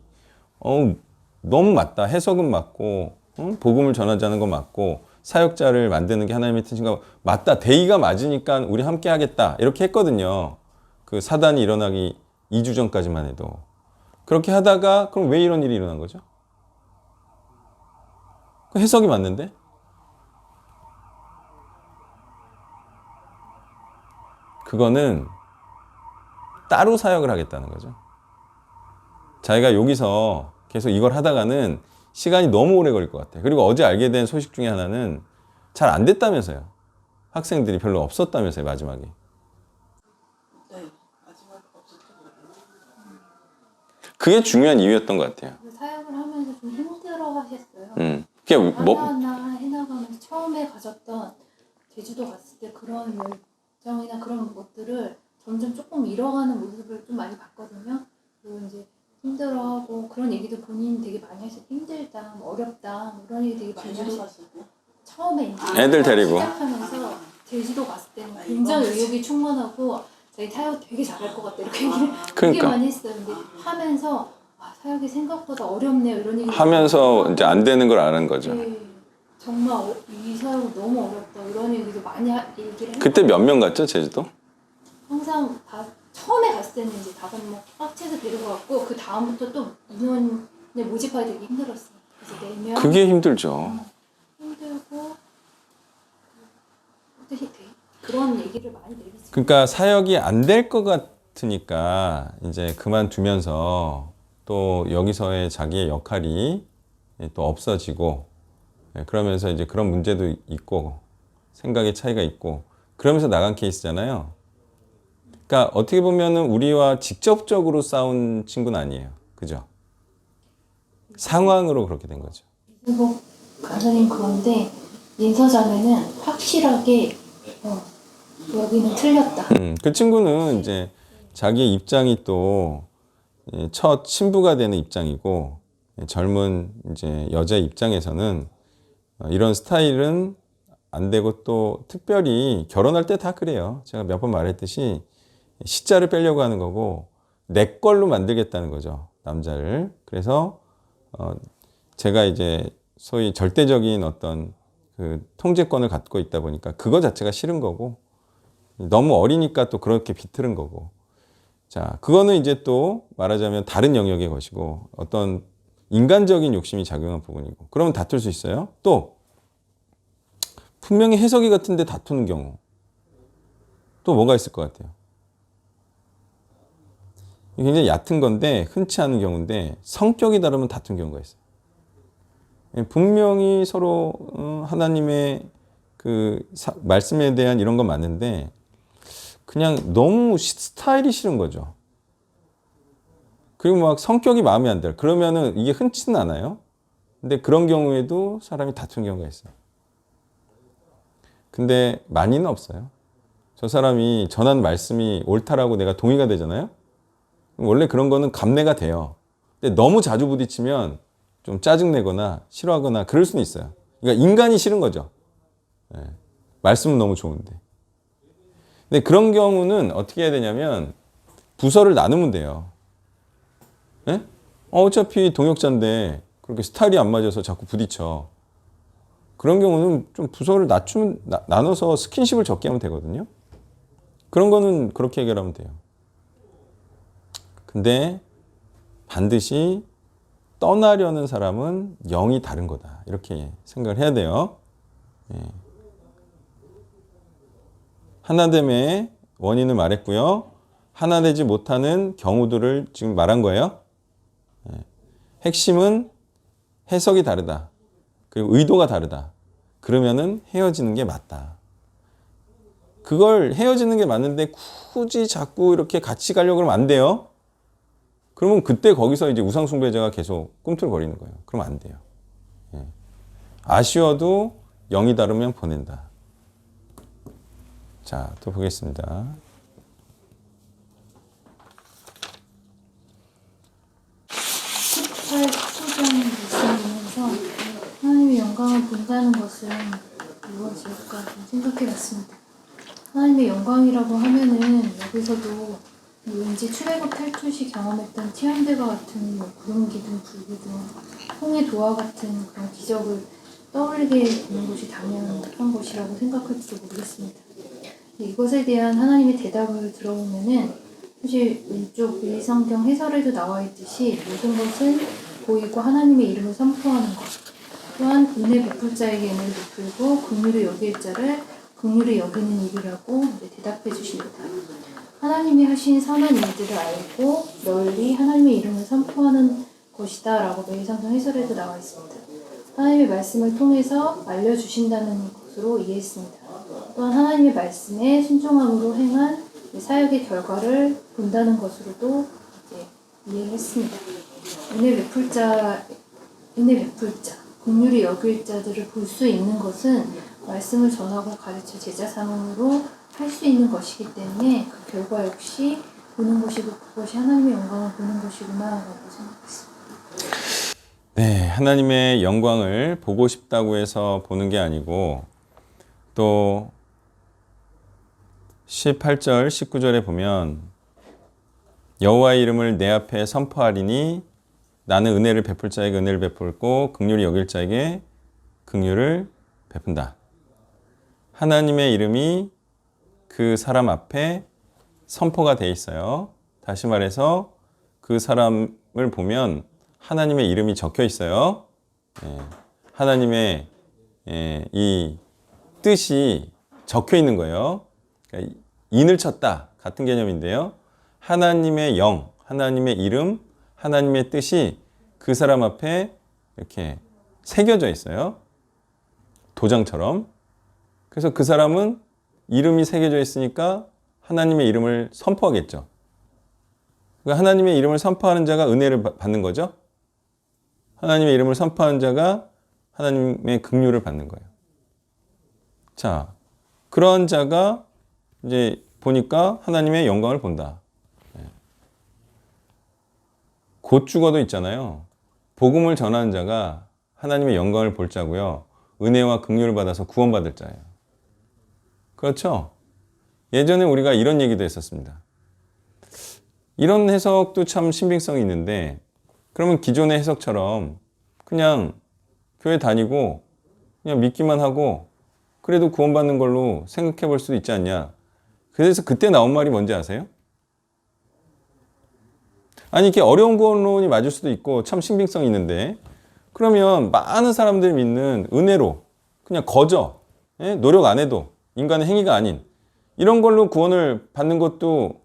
Speaker 1: 너무 맞다. 해석은 맞고, 복음을 전하자는 건 맞고, 사역자를 만드는 게 하나님의 뜻인가 맞다. 대의가 맞으니까 우리 함께 하겠다. 이렇게 했거든요. 그 사단이 일어나기 2주 전까지만 해도. 그렇게 하다가 그럼 왜 이런 일이 일어난 거죠? 그 해석이 맞는데? 그거는 따로 사역을 하겠다는 거죠. 자기가 여기서 계속 이걸 하다가는 시간이 너무 오래 걸릴 것 같아요. 그리고 어제 알게 된 소식 중에 하나는 잘 안 됐다면서요. 학생들이 별로 없었다면서요, 마지막에.
Speaker 3: 네, 마지막에 없었죠.
Speaker 1: 그게 중요한 이유였던 것 같아요.
Speaker 4: 사역을 하면서 좀 힘들어 하셨어요.
Speaker 1: 그게 뭐,
Speaker 4: 하나하나 해나가면서 처음에 가졌던 제주도 갔을 때 그런 열정이나 그런 것들을 점점 조금 잃어가는 모습을 좀 많이 봤거든요. 그리고 이제 힘들어하고 그런 얘기도 본인 되게 많이 하시고 힘들다, 뭐 어렵다, 뭐 이런 얘기 되게 많이
Speaker 3: 제주도
Speaker 4: 하시고
Speaker 3: 갔을 때.
Speaker 4: 처음에 이제
Speaker 1: 애들 데리고.
Speaker 4: 시작하면서 제주도 갔을 때는 굉장히 의욕이 충만하고 자기 사역 되게 잘할 것 같다 이렇게 얘기를 되게
Speaker 1: 그러니까.
Speaker 4: 많이 했어요. 근데 하면서 사역이 생각보다 어렵네요 이런 얘기
Speaker 1: 하면서 이제 안 되는 걸 아는 거죠.
Speaker 4: 네, 정말 이 사역은 너무 어렵다 이런 얘기도 많이 얘기를 해요.
Speaker 1: 그때 몇 명 갔죠, 제주도?
Speaker 4: 항상 처음에 갔을 때는 이제 다섯 명 빡쳐서 데리고 갔고 그 다음부터 또 인원을 모집하기 되게 힘들었어요. 그래서 4명
Speaker 1: 그게 힘들죠.
Speaker 4: 힘들고 되게 그런 얘기를 많이 내리죠.
Speaker 1: 그러니까 사역이 안 될 것 같으니까 이제 그만두면서 또 여기서의 자기의 역할이 또 없어지고, 그러면서 이제 그런 문제도 있고 생각의 차이가 있고 그러면서 나간 케이스잖아요. 그러니까 어떻게 보면은 우리와 직접적으로 싸운 친구는 아니에요. 그죠? 상황으로 그렇게 된 거죠.
Speaker 4: 이승복 간사님 그런데 인서장에는 확실하게 여기는 틀렸다.
Speaker 1: 그 친구는 이제 자기의 입장이 또 첫 신부가 되는 입장이고, 젊은 이제 여자 입장에서는 이런 스타일은 안 되고, 또 특별히 결혼할 때 다 그래요. 제가 몇 번 말했듯이 시자를 빼려고 하는 거고 내 걸로 만들겠다는 거죠, 남자를. 그래서 제가 이제 소위 절대적인 어떤 그 통제권을 갖고 있다 보니까 그거 자체가 싫은 거고, 너무 어리니까 또 그렇게 비틀은 거고. 자, 그거는 이제 또 말하자면 다른 영역의 것이고 어떤 인간적인 욕심이 작용한 부분이고, 그러면 다툴 수 있어요. 또 분명히 해석이 같은데 다투는 경우 또 뭐가 있을 것 같아요? 굉장히 얕은 건데 흔치 않은 경우인데 성격이 다르면 다툰 경우가 있어요. 분명히 서로 하나님의 그 말씀에 대한 이런 건 맞는데 그냥 너무 스타일이 싫은 거죠. 그리고 막 성격이 마음에 안 들어. 그러면은 이게 흔치는 않아요. 근데 그런 경우에도 사람이 다투는 경우가 있어요. 근데 많이는 없어요. 저 사람이 전한 말씀이 옳다라고 내가 동의가 되잖아요. 원래 그런 거는 감내가 돼요. 근데 너무 자주 부딪히면 좀 짜증내거나 싫어하거나 그럴 수는 있어요. 그러니까 인간이 싫은 거죠. 말씀은 너무 좋은데. 근데 그런 경우는 어떻게 해야 되냐면 부서를 나누면 돼요. 어차피 동역자인데 그렇게 스타일이 안 맞아서 자꾸 부딪혀. 그런 경우는 좀 부서를 나눠서 스킨십을 적게 하면 되거든요. 그런 거는 그렇게 해결하면 돼요. 근데 반드시 떠나려는 사람은 영이 다른 거다. 이렇게 생각을 해야 돼요. 예. 하나됨의 원인을 말했고요. 하나되지 못하는 경우들을 지금 말한 거예요. 예. 핵심은 해석이 다르다. 그리고 의도가 다르다. 그러면은 헤어지는 게 맞다. 그걸 헤어지는 게 맞는데 굳이 자꾸 이렇게 같이 가려고 그러면 안 돼요. 그러면 그때 거기서 이제 우상숭배자가 계속 꿈틀거리는 거예요. 그러면 안 돼요. 예. 아쉬워도 영이 다르면 보낸다. 자, 또 보겠습니다.
Speaker 4: 18, 19장 말씀이면서 하나님의 영광을 본다는 것은 무엇일까 생각해 봤습니다. 하나님의 영광이라고 하면은 여기서도 왠지 출애굽 탈출 시 경험했던 티안들과 같은 뭐 구름 기둥, 불 기둥, 홍해 도화 같은 그런 기적을 떠올리게 되는 것이 당연한 것이라고 생각할지도 모르겠습니다. 이것에 대한 하나님의 대답을 들어보면은 사실 왼쪽 성경 해설에도 나와 있듯이 모든 것은 보이고 하나님의 이름을 선포하는 것, 또한 은혜 베풀 자에게 은혜를 베풀고 긍휼히 여길 자를 긍휼히 여기는 일이라고 대답해 주십니다. 하나님이 하신 선한 일들을 알고 널리 하나님의 이름을 선포하는 것이다 라고 매일성경 해설에도 나와 있습니다. 하나님의 말씀을 통해서 알려주신다는 것으로 이해했습니다. 또한 하나님의 말씀에 순종함으로 행한 사역의 결과를 본다는 것으로도 이제 이해를 했습니다. 은혜 베풀 자, 긍휼히 여길 자들을 볼 수 있는 것은 말씀을 전하고 가르쳐 제자 삼음으로 할 수 있는 것이기 때문에 그 결과 역시 보는 것이고 그것이 하나님의 영광을 보는 것이구나 라고 생각했습니다.
Speaker 1: 네, 하나님의 영광을 보고 싶다고 해서 보는 게 아니고 또 18절, 19절에 보면 여호와의 이름을 내 앞에 선포하리니 나는 은혜를 베풀 자에게 은혜를 베풀고 긍휼히 여길 자에게 긍휼을 베푼다. 하나님의 이름이 그 사람 앞에 선포가 돼 있어요. 다시 말해서 그 사람을 보면 하나님의 이름이 적혀 있어요. 하나님의 이 뜻이 적혀 있는 거예요. 그러니까 인을 쳤다 같은 개념인데요. 하나님의 영, 하나님의 이름, 하나님의 뜻이 그 사람 앞에 이렇게 새겨져 있어요. 도장처럼. 그래서 그 사람은 이름이 새겨져 있으니까 하나님의 이름을 선포하겠죠. 그러니까 하나님의 이름을 선포하는 자가 은혜를 받는 거죠. 하나님의 이름을 선포하는 자가 하나님의 긍휼을 받는 거예요. 자, 그런 자가 이제 보니까 하나님의 영광을 본다. 곧 죽어도 있잖아요. 복음을 전하는 자가 하나님의 영광을 볼 자고요. 은혜와 긍휼을 받아서 구원받을 자예요. 그렇죠? 예전에 우리가 이런 얘기도 했었습니다. 이런 해석도 참 신빙성이 있는데 그러면 기존의 해석처럼 그냥 교회 다니고 그냥 믿기만 하고 그래도 구원받는 걸로 생각해 볼 수도 있지 않냐. 그래서 그때 나온 말이 뭔지 아세요? 아니 이렇게 어려운 구원론이 맞을 수도 있고 참 신빙성이 있는데 그러면 많은 사람들이 믿는 은혜로 그냥 거저 노력 안 해도 인간의 행위가 아닌 이런 걸로 구원을 받는 것도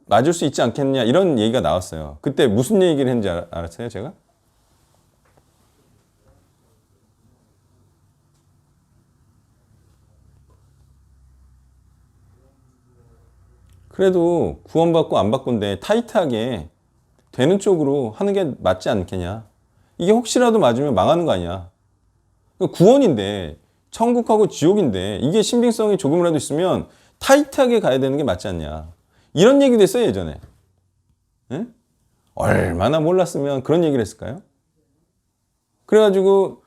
Speaker 1: 맞을 수 있지 않겠냐 이런 얘기가 나왔어요. 그때 무슨 얘기를 했는지 알았어요 제가? 그래도 구원받고 안 받고인데 타이트하게 되는 쪽으로 하는 게 맞지 않겠냐. 이게 혹시라도 맞으면 망하는 거 아니야. 구원인데 천국하고 지옥인데 이게 신빙성이 조금이라도 있으면 타이트하게 가야 되는 게 맞지 않냐. 이런 얘기도 했어요 예전에. 네? 얼마나 몰랐으면 그런 얘기를 했을까요? 그래가지고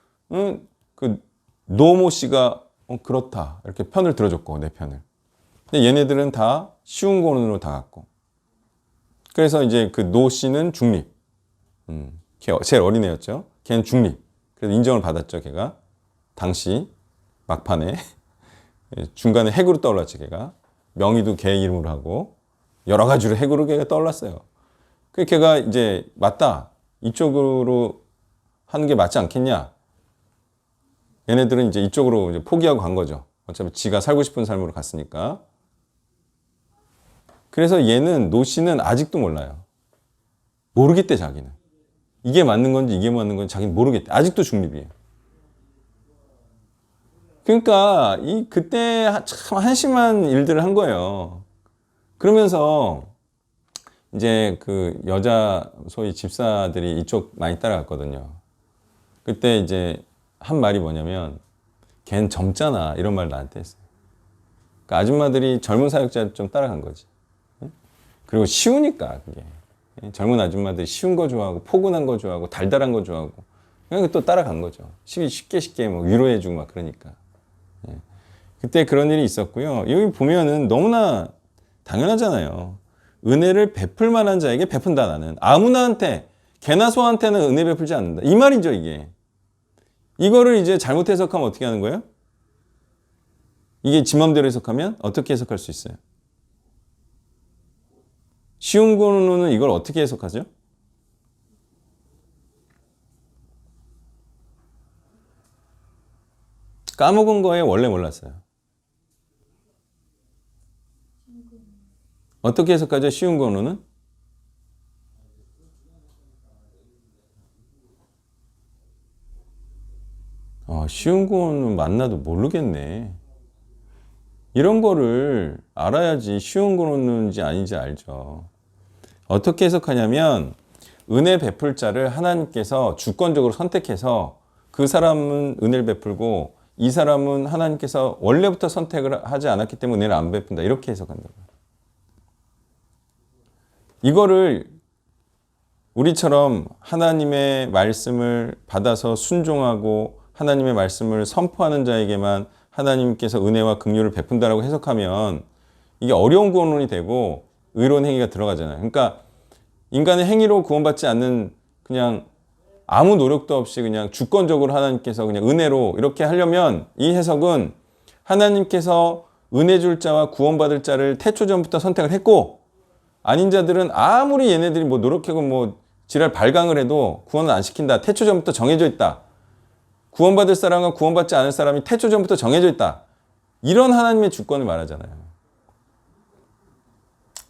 Speaker 1: 그 노모 씨가 그렇다 이렇게 편을 들어줬고 내 편을. 근데 얘네들은 다 쉬운 거론으로 다 갔고. 그래서 이제 그 노 씨는 중립. 걔 제일 어린 애였죠. 걔는 중립. 그래서 인정을 받았죠 걔가. 당시 막판에 중간에 핵으로 떠올랐지 걔가. 명의도 걔 이름으로 하고 여러 가지로 핵으로 걔가 떠올랐어요. 그 걔가 이제 맞다 이쪽으로 하는 게 맞지 않겠냐? 얘네들은 이제 이쪽으로 이제 포기하고 간 거죠. 어차피 지가 살고 싶은 삶으로 갔으니까. 그래서 얘는 노 씨는 아직도 몰라요. 모르겠대 자기는. 이게 맞는 건지 이게 맞는 건지 자기는 모르겠대. 아직도 중립이에요. 그러니까 그때 참 한심한 일들을 한 거예요. 그러면서 이제 그 여자 소위 집사들이 이쪽 많이 따라갔거든요. 그때 이제 한 말이 뭐냐면 걘 젊잖아 이런 말 나한테 했어요. 그러니까 아줌마들이 젊은 사역자를 좀 따라간 거지. 그리고 쉬우니까 그게 젊은 아줌마들이 쉬운 거 좋아하고 포근한 거 좋아하고 달달한 거 좋아하고 그냥 또 따라간 거죠. 쉽게 뭐 위로해주고 막 그러니까. 그때 그런 일이 있었고요. 여기 보면은 너무나 당연하잖아요. 은혜를 베풀 만한 자에게 베푼다 나는. 아무나한테 개나 소한테는 은혜 베풀지 않는다. 이 말이죠 이게. 이거를 이제 잘못 해석하면 어떻게 하는 거예요? 이게 지 맘대로 해석하면 어떻게 해석할 수 있어요? 쉬운 거는 이걸 어떻게 해석하죠? 까먹은 거에 원래 몰랐어요. 어떻게 해석하죠? 쉬운 거는? 쉬운 거는 만나도 모르겠네. 이런 거를 알아야지 쉬운 거는지 아닌지 알죠. 어떻게 해석하냐면 은혜 베풀 자를 하나님께서 주권적으로 선택해서 그 사람은 은혜를 베풀고 이 사람은 하나님께서 원래부터 선택을 하지 않았기 때문에 은혜를 안 베푼다. 이렇게 해석한다고요. 이거를 우리처럼 하나님의 말씀을 받아서 순종하고 하나님의 말씀을 선포하는 자에게만 하나님께서 은혜와 긍휼을 베푼다라고 해석하면 이게 어려운 구원론이 되고 의로운 행위가 들어가잖아요. 그러니까 인간의 행위로 구원받지 않는 그냥 아무 노력도 없이 그냥 주권적으로 하나님께서 그냥 은혜로 이렇게 하려면 이 해석은 하나님께서 은혜 줄 자와 구원받을 자를 태초 전부터 선택을 했고 아닌 자들은 아무리 얘네들이 뭐 노력하고 뭐 지랄 발광을 해도 구원은 안 시킨다. 태초 전부터 정해져 있다. 구원받을 사람과 구원받지 않을 사람이 태초 전부터 정해져 있다. 이런 하나님의 주권을 말하잖아요.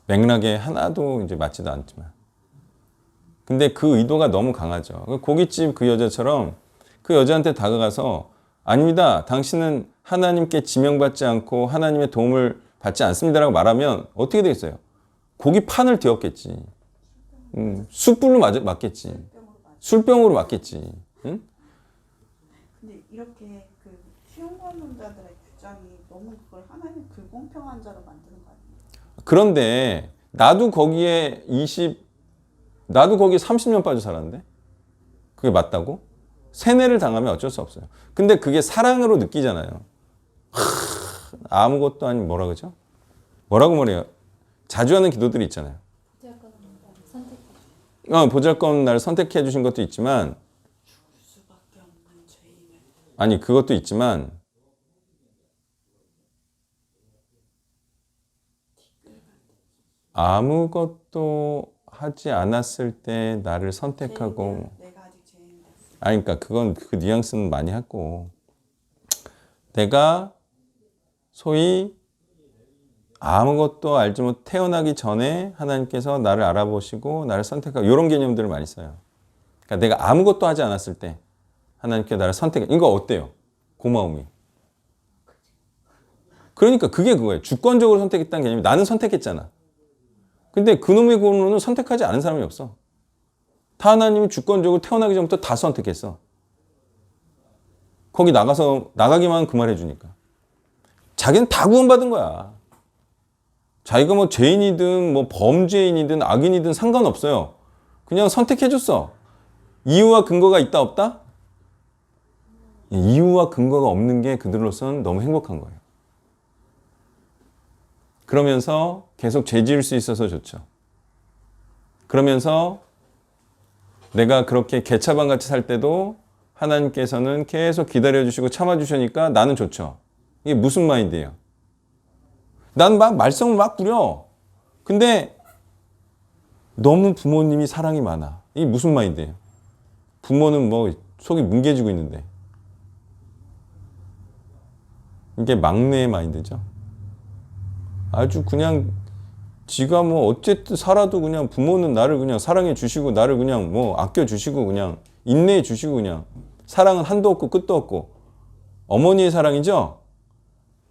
Speaker 1: 맥락에 하나도 이제 맞지도 않지만. 근데 그 의도가 너무 강하죠. 고깃집 그 여자처럼 그 여자한테 다가가서 아닙니다. 당신은 하나님께 지명받지 않고 하나님의 도움을 받지 않습니다라고 말하면 어떻게 되겠어요? 고기 판을 뒤엎겠지. 숯불로 맞겠지. 술병으로 맞겠지. 응?
Speaker 3: 근데 이렇게 그 쉬운 거론자들의 주장이 너무 그걸 하나님 불공평한 자로 만드는 거 아니에요?
Speaker 1: 그런데 나도 거기에 30년 빠져 살았는데 그게 맞다고? 세뇌를 당하면 어쩔 수 없어요. 근데 그게 사랑으로 느끼잖아요. 아무것도 아닌 뭐라 그러죠? 뭐라고 말해요? 자주 하는 기도들이 있잖아요. 보잘것없는 나를 선택해 주신 것도 있지만 아니 그것도 있지만 아무것도 하지 않았을 때 나를 선택하고
Speaker 3: 내가 아직 죄인이었어.
Speaker 1: 아니 그러니까 그건 그 뉘앙스는 많이 했고 내가 소위 아무것도 알지 못 태어나기 전에 하나님께서 나를 알아보시고 나를 선택하고 이런 개념들을 많이 써요. 그러니까 내가 아무것도 하지 않았을 때 하나님께 나를 선택해. 이거 어때요? 고마움이. 그러니까 그게 그거예요. 주권적으로 선택했다는 개념이 나는 선택했잖아. 근데 그놈의 구원론은 선택하지 않은 사람이 없어. 다 하나님이 주권적으로 태어나기 전부터 다 선택했어. 거기 나가기만 하면 그 말 해주니까. 자기는 다 구원받은 거야. 자기가 뭐 죄인이든 뭐 범죄인이든 악인이든 상관없어요. 그냥 선택해줬어. 이유와 근거가 있다 없다? 이유와 근거가 없는 게 그들로서는 너무 행복한 거예요. 그러면서 계속 죄 지을 수 있어서 좋죠. 그러면서 내가 그렇게 개차반같이 살 때도 하나님께서는 계속 기다려주시고 참아주시니까 나는 좋죠. 이게 무슨 마인드예요? 난 막 말썽을 막 부려. 근데 너무 부모님이 사랑이 많아. 이게 무슨 마인드예요? 부모는 뭐 속이 뭉개지고 있는데. 이게 막내의 마인드죠. 아주 그냥 지가 뭐 어쨌든 살아도 그냥 부모는 나를 그냥 사랑해 주시고 나를 그냥 뭐 아껴 주시고 그냥 인내해 주시고 그냥 사랑은 한도 없고 끝도 없고 어머니의 사랑이죠.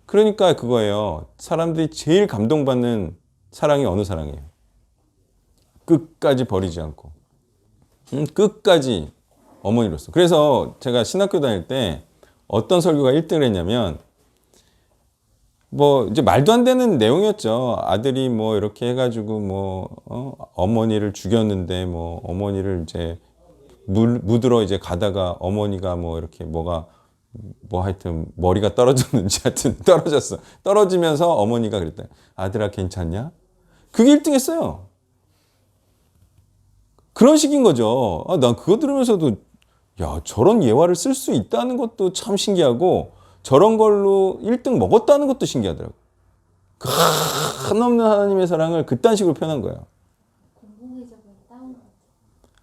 Speaker 1: 그러니까 그거예요. 사람들이 제일 감동받는 사랑이 어느 사랑이에요? 끝까지 버리지 않고 끝까지 어머니로서. 그래서 제가 신학교 다닐 때 어떤 설교가 1등을 했냐면 뭐 이제 말도 안 되는 내용이었죠. 아들이 뭐 이렇게 해가지고 뭐 어머니를 죽였는데 뭐 어머니를 이제 묻으러 이제 가다가 어머니가 뭐 이렇게 뭐가 뭐 하여튼 머리가 떨어졌는지 하여튼 떨어졌어. 떨어지면서 어머니가 그랬다. 아들아 괜찮냐? 그게 1등 했어요. 그런 식인 거죠. 난 그거 들으면서도 야 저런 예화를 쓸 수 있다는 것도 참 신기하고 저런 걸로 1등 먹었다는 것도 신기하더라고요. 한없는 하나님의 사랑을 그딴 식으로 표현한 거예요.
Speaker 4: 공공의 적을 따온 거죠.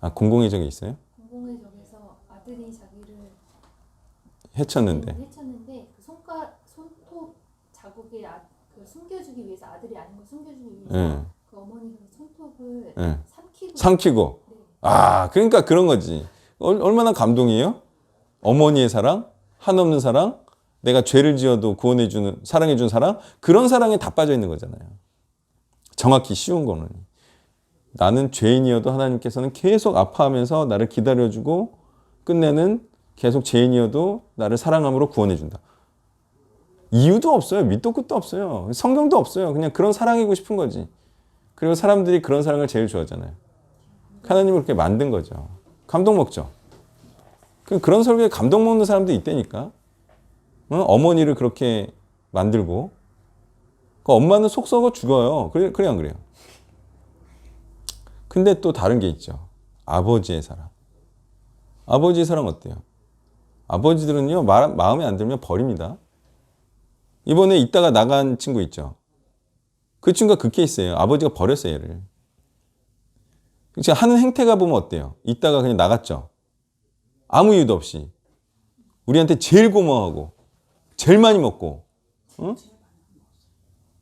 Speaker 1: 아 공공의 적이 있어요?
Speaker 4: 공공의 적에서 아들이 자기를
Speaker 1: 해쳤는데.
Speaker 4: 해쳤는데 그 손톱 자국에 그 숨겨주기 위해서 아들이 아닌 걸 숨겨주기 위해서
Speaker 1: 네.
Speaker 4: 그 어머니가 그 손톱을
Speaker 1: 네.
Speaker 4: 삼키고
Speaker 1: 삼키고.
Speaker 4: 네.
Speaker 1: 아 그러니까 그런 거지. 얼마나 감동이에요? 어머니의 사랑, 한없는 사랑, 내가 죄를 지어도 구원해주는 사랑해주는 사랑, 그런 사랑에 다 빠져 있는 거잖아요. 정확히 쉬운 거는 나는 죄인이어도 하나님께서는 계속 아파하면서 나를 기다려주고 끝내는 계속 죄인이어도 나를 사랑함으로 구원해준다. 이유도 없어요. 밑도 끝도 없어요. 성경도 없어요. 그냥 그런 사랑이고 싶은 거지. 그리고 사람들이 그런 사랑을 제일 좋아하잖아요. 하나님을 그렇게 만든 거죠. 감동 먹죠. 그런 설교에 감동 먹는 사람도 있다니까. 어머니를 그렇게 만들고 엄마는 속 썩어 죽어요. 그래 안 그래요? 근데 또 다른 게 있죠. 아버지의 사랑. 아버지의 사랑 어때요? 아버지들은요 마음에 안 들면 버립니다. 이번에 있다가 나간 친구 있죠. 그 친구가 그 케이스예요. 아버지가 버렸어요 얘를. 하는 행태가 보면 어때요? 있다가 그냥 나갔죠. 아무 이유도 없이. 우리한테 제일 고마워하고 제일 많이 먹고. 응?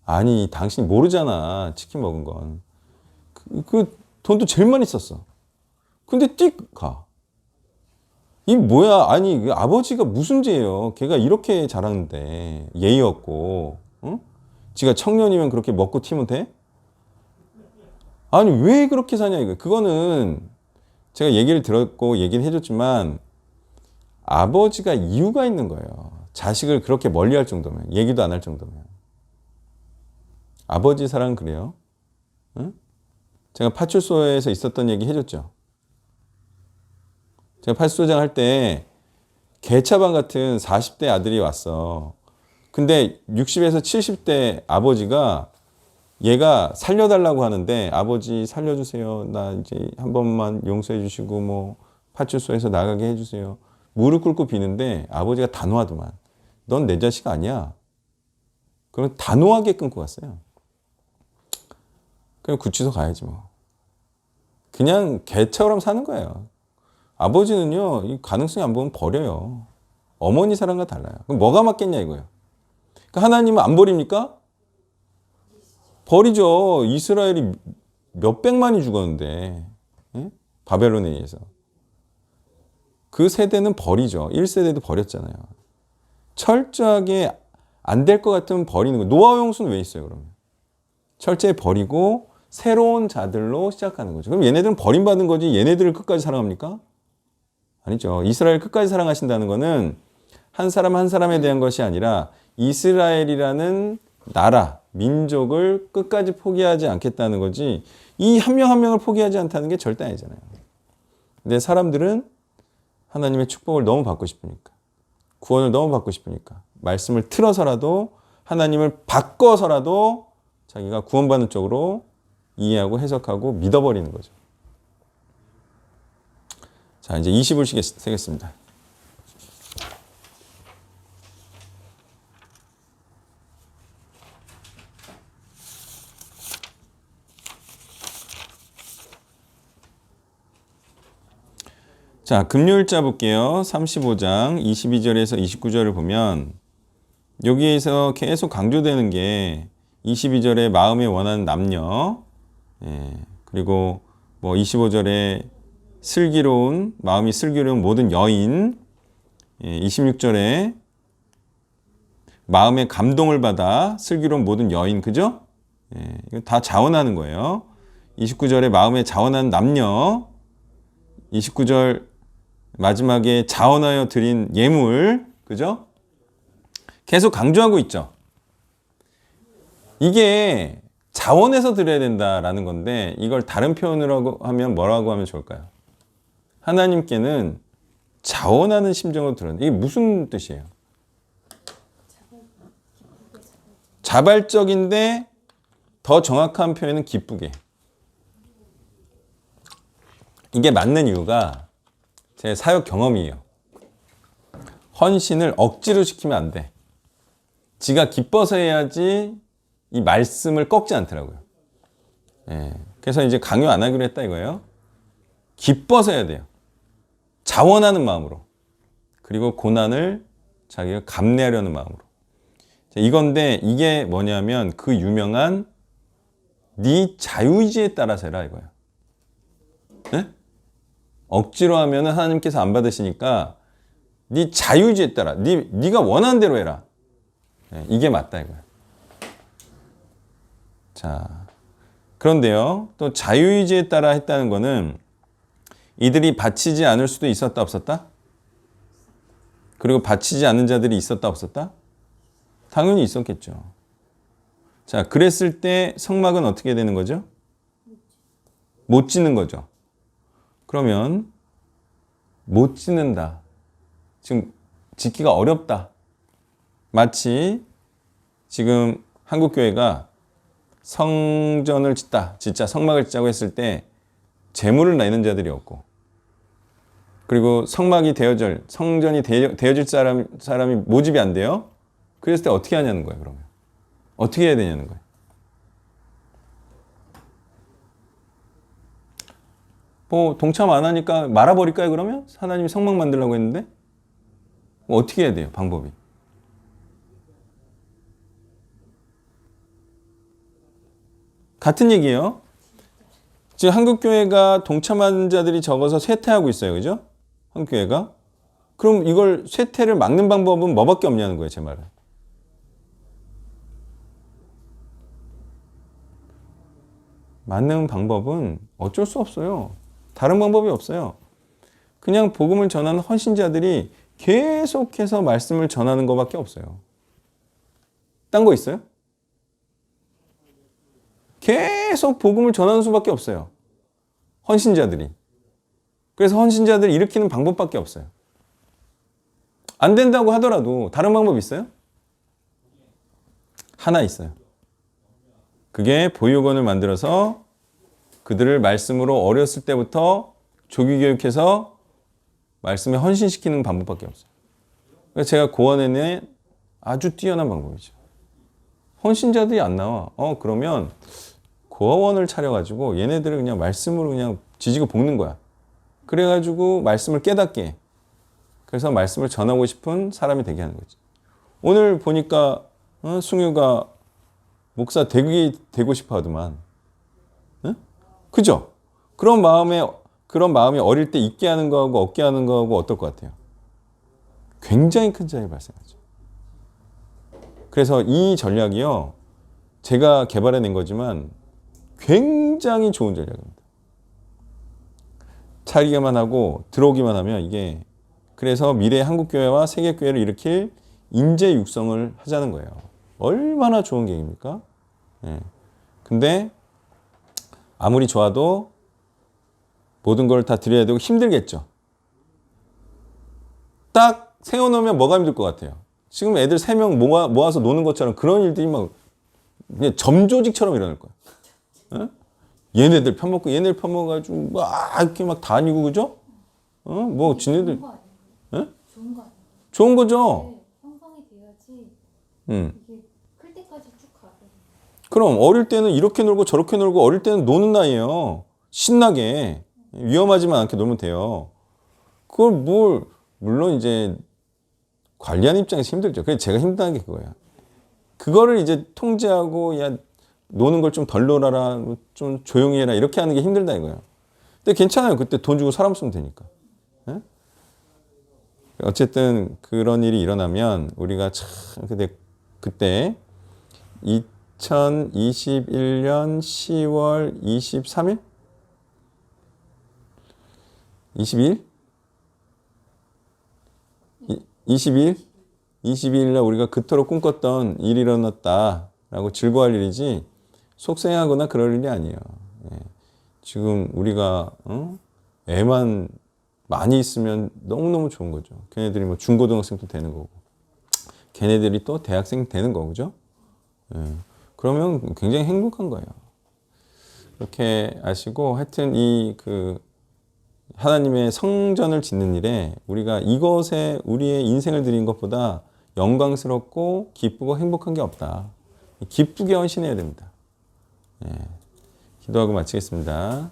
Speaker 1: 아니 당신이 모르잖아. 치킨 먹은 건. 그 돈도 제일 많이 썼어. 근데 띡 가. 이 뭐야? 아니 그 아버지가 무슨 죄예요? 걔가 이렇게 자랐는데 예의 없고, 응? 지가 청년이면 그렇게 먹고 튀면 돼? 아니 왜 그렇게 사냐 이거. 그거는 제가 얘기를 들었고 얘기를 해줬지만 아버지가 이유가 있는 거예요. 자식을 그렇게 멀리할 정도면, 얘기도 안 할 정도면. 아버지 사랑 그래요. 응? 제가 파출소에서 있었던 얘기 해줬죠. 제가 파출소장 할 때 개차반 같은 40대 아들이 왔어. 근데 60에서 70대 아버지가 얘가 살려달라고 하는데 아버지 살려주세요. 나 이제 한 번만 용서해 주시고 뭐 파출소에서 나가게 해주세요. 무릎 꿇고 비는데 아버지가 단호하더만. 넌 내 자식 아니야. 그럼 단호하게 끊고 갔어요. 그냥 구치소 가야지 뭐. 그냥 개처럼 사는 거예요. 아버지는요, 이 가능성이 안 보면 버려요. 어머니 사랑과 달라요. 그럼 뭐가 맞겠냐 이거예요. 그러니까 하나님은 안 버립니까? 버리죠. 이스라엘이 몇백만이 죽었는데, 예? 바벨론에 의해서. 그 세대는 버리죠. 1세대도 버렸잖아요. 철저하게 안 될 것 같으면 버리는 거예요. 노아 홍수는 왜 있어요, 그러면? 철저히 버리고 새로운 자들로 시작하는 거죠. 그럼 얘네들은 버림받은 거지 얘네들을 끝까지 사랑합니까? 아니죠. 이스라엘 끝까지 사랑하신다는 거는 한 사람 한 사람에 대한 것이 아니라 이스라엘이라는 나라, 민족을 끝까지 포기하지 않겠다는 거지 이 한 명 한 명을 포기하지 않다는 게 절대 아니잖아요. 근데 사람들은 하나님의 축복을 너무 받고 싶으니까 구원을 너무 받고 싶으니까 말씀을 틀어서라도 하나님을 바꿔서라도 자기가 구원받는 쪽으로 이해하고 해석하고 믿어버리는 거죠. 자, 이제 20을 세겠습니다. 자, 금요일자 볼게요. 35장 22절에서 29절을 보면 여기에서 계속 강조되는 게 22절에 마음에 원하는 남녀, 그리고 뭐 25절에 마음이 슬기로운 모든 여인, 26절에 마음의 감동을 받아 슬기로운 모든 여인, 그죠? 이거 다 자원하는 거예요. 29절에 마음에 자원하는 남녀, 29절 마지막에 자원하여 드린 예물, 그죠? 계속 강조하고 있죠. 이게 자원해서 드려야 된다라는 건데 이걸 다른 표현으로 하면 뭐라고 하면 좋을까요? 하나님께는 자원하는 심정으로 드렸는데 이게 무슨 뜻이에요? 자발적인데 더 정확한 표현은 기쁘게. 이게 맞는 이유가 제 사역 경험이에요. 헌신을 억지로 시키면 안 돼. 지가 기뻐서 해야지 이 말씀을 꺾지 않더라고요. 그래서 이제 강요 안 하기로 했다 이거예요. 기뻐서 해야 돼요. 자원하는 마음으로. 그리고 고난을 자기가 감내하려는 마음으로. 이건데 이게 뭐냐면 그 유명한 네 자유의지에 따라서 해라 이거예요. 네? 억지로 하면은 하나님께서 안 받으시니까 네 자유의지에 따라 네가 원하는 대로 해라. 이게 맞다 이거예요. 자, 그런데요. 또 자유의지에 따라 했다는 거는 이들이 바치지 않을 수도 있었다 없었다? 그리고 바치지 않는 자들이 있었다 없었다? 당연히 있었겠죠. 자, 그랬을 때 성막은 어떻게 되는 거죠? 못 짓는 거죠. 그러면 못 짓는다. 지금 짓기가 어렵다. 마치 지금 한국교회가 성전을 짓다, 진짜 성막을 짓자고 했을 때 재물을 내는 자들이 없고, 그리고 성막이 성전이 되어질 사람이 모집이 안 돼요. 그랬을 때 어떻게 하냐는 거예요. 그러면 어떻게 해야 되냐는 거예요. 뭐 동참 안 하니까 말아버릴까요? 그러면 하나님이 성막 만들려고 했는데 뭐 어떻게 해야 돼요? 방법이. 같은 얘기예요. 지금 한국교회가 동참하는 자들이 적어서 쇠퇴하고 있어요. 그죠? 한국교회가. 그럼 이걸 쇠퇴를 막는 방법은 뭐밖에 없냐는 거예요. 제 말은. 막는 방법은 어쩔 수 없어요. 다른 방법이 없어요. 그냥 복음을 전하는 헌신자들이 계속해서 말씀을 전하는 것밖에 없어요. 딴 거 있어요? 계속 복음을 전하는 수밖에 없어요. 헌신자들이. 그래서 헌신자들을 일으키는 방법밖에 없어요. 안 된다고 하더라도 다른 방법 있어요? 하나 있어요. 그게 보육원을 만들어서 그들을 말씀으로 어렸을 때부터 조기 교육해서 말씀에 헌신시키는 방법밖에 없어요. 그래서 제가 고안해낸 아주 뛰어난 방법이죠. 헌신자들이 안 나와. 그러면 고아원을 차려가지고 얘네들을 그냥 말씀으로 그냥 지지고 볶는 거야. 그래가지고 말씀을 깨닫게 해. 그래서 말씀을 전하고 싶은 사람이 되게 하는 거지. 오늘 보니까 승유가 목사 되고 싶어 하더만. 그죠? 그런 마음이 어릴 때 있게 하는 거하고 없게 하는 거하고 어떨 것 같아요? 굉장히 큰 차이가 발생하죠. 그래서 이 전략이요. 제가 개발해낸 거지만 굉장히 좋은 전략입니다. 차리기만 하고 들어오기만 하면 이게, 그래서 미래 한국교회와 세계교회를 일으킬 인재 육성을 하자는 거예요. 얼마나 좋은 계획입니까? 근데 아무리 좋아도 모든 걸 다 드려야 되고 힘들겠죠. 딱 세워놓으면 뭐가 힘들 것 같아요? 지금 애들 3명 모아서 노는 것처럼 그런 일들이 막 그냥 점조직처럼 일어날 거야. 얘네들 편먹고 얘네들 편먹어가지고 막 이렇게 막 다니고, 그죠? 뭐 지네들
Speaker 4: 좋은 거 아니에요?
Speaker 1: 좋은 거죠.
Speaker 4: 네, 형성이 돼야지 이게 클 때까지 쭉 가요.
Speaker 1: 그럼 어릴 때는 이렇게 놀고 저렇게 놀고, 어릴 때는 노는 나이에요. 신나게 위험하지만 않게 놀면 돼요. 그걸 물론 이제 관리하는 입장에서 힘들죠. 그래서 제가 힘든 게 그거예요. 그거를 이제 통제하고 야 노는 걸 좀 덜 놀아라, 좀 조용히 해라 이렇게 하는 게 힘들다 이거예요. 근데 괜찮아요. 그때 돈 주고 사람 쓰면 되니까. 예? 어쨌든 그런 일이 일어나면 우리가 참 그때 2021년 10월 23일? 22일? 22일 날 우리가 그토록 꿈꿨던 일이 일어났다라고 즐거워할 일이지 속상하거나 그럴 일이 아니에요. 예. 지금 우리가 애만 많이 있으면 너무너무 좋은 거죠. 걔네들이 뭐 중고등학생도 되는 거고 걔네들이 또 대학생 되는 거고 그죠? 예. 그러면 굉장히 행복한 거예요. 그렇게 아시고 하여튼 하나님의 성전을 짓는 일에 우리가 이것에 우리의 인생을 드린 것보다 영광스럽고 기쁘고 행복한 게 없다. 기쁘게 헌신해야 됩니다. 예. 기도하고 마치겠습니다.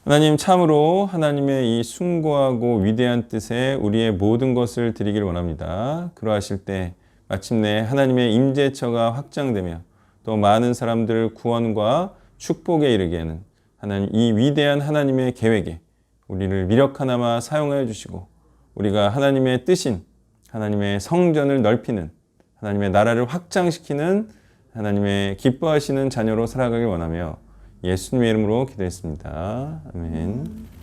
Speaker 1: 하나님 참으로 하나님의 이 숭고하고 위대한 뜻에 우리의 모든 것을 드리길 원합니다. 그러하실 때 마침내 하나님의 임재처가 확장되며 또 많은 사람들을 구원과 축복에 이르게 하는 하나님 이 위대한 하나님의 계획에 우리를 미력 하나마 사용하여 주시고 우리가 하나님의 뜻인 하나님의 성전을 넓히는 하나님의 나라를 확장시키는 하나님의 기뻐하시는 자녀로 살아가길 원하며 예수님의 이름으로 기도했습니다. 아멘.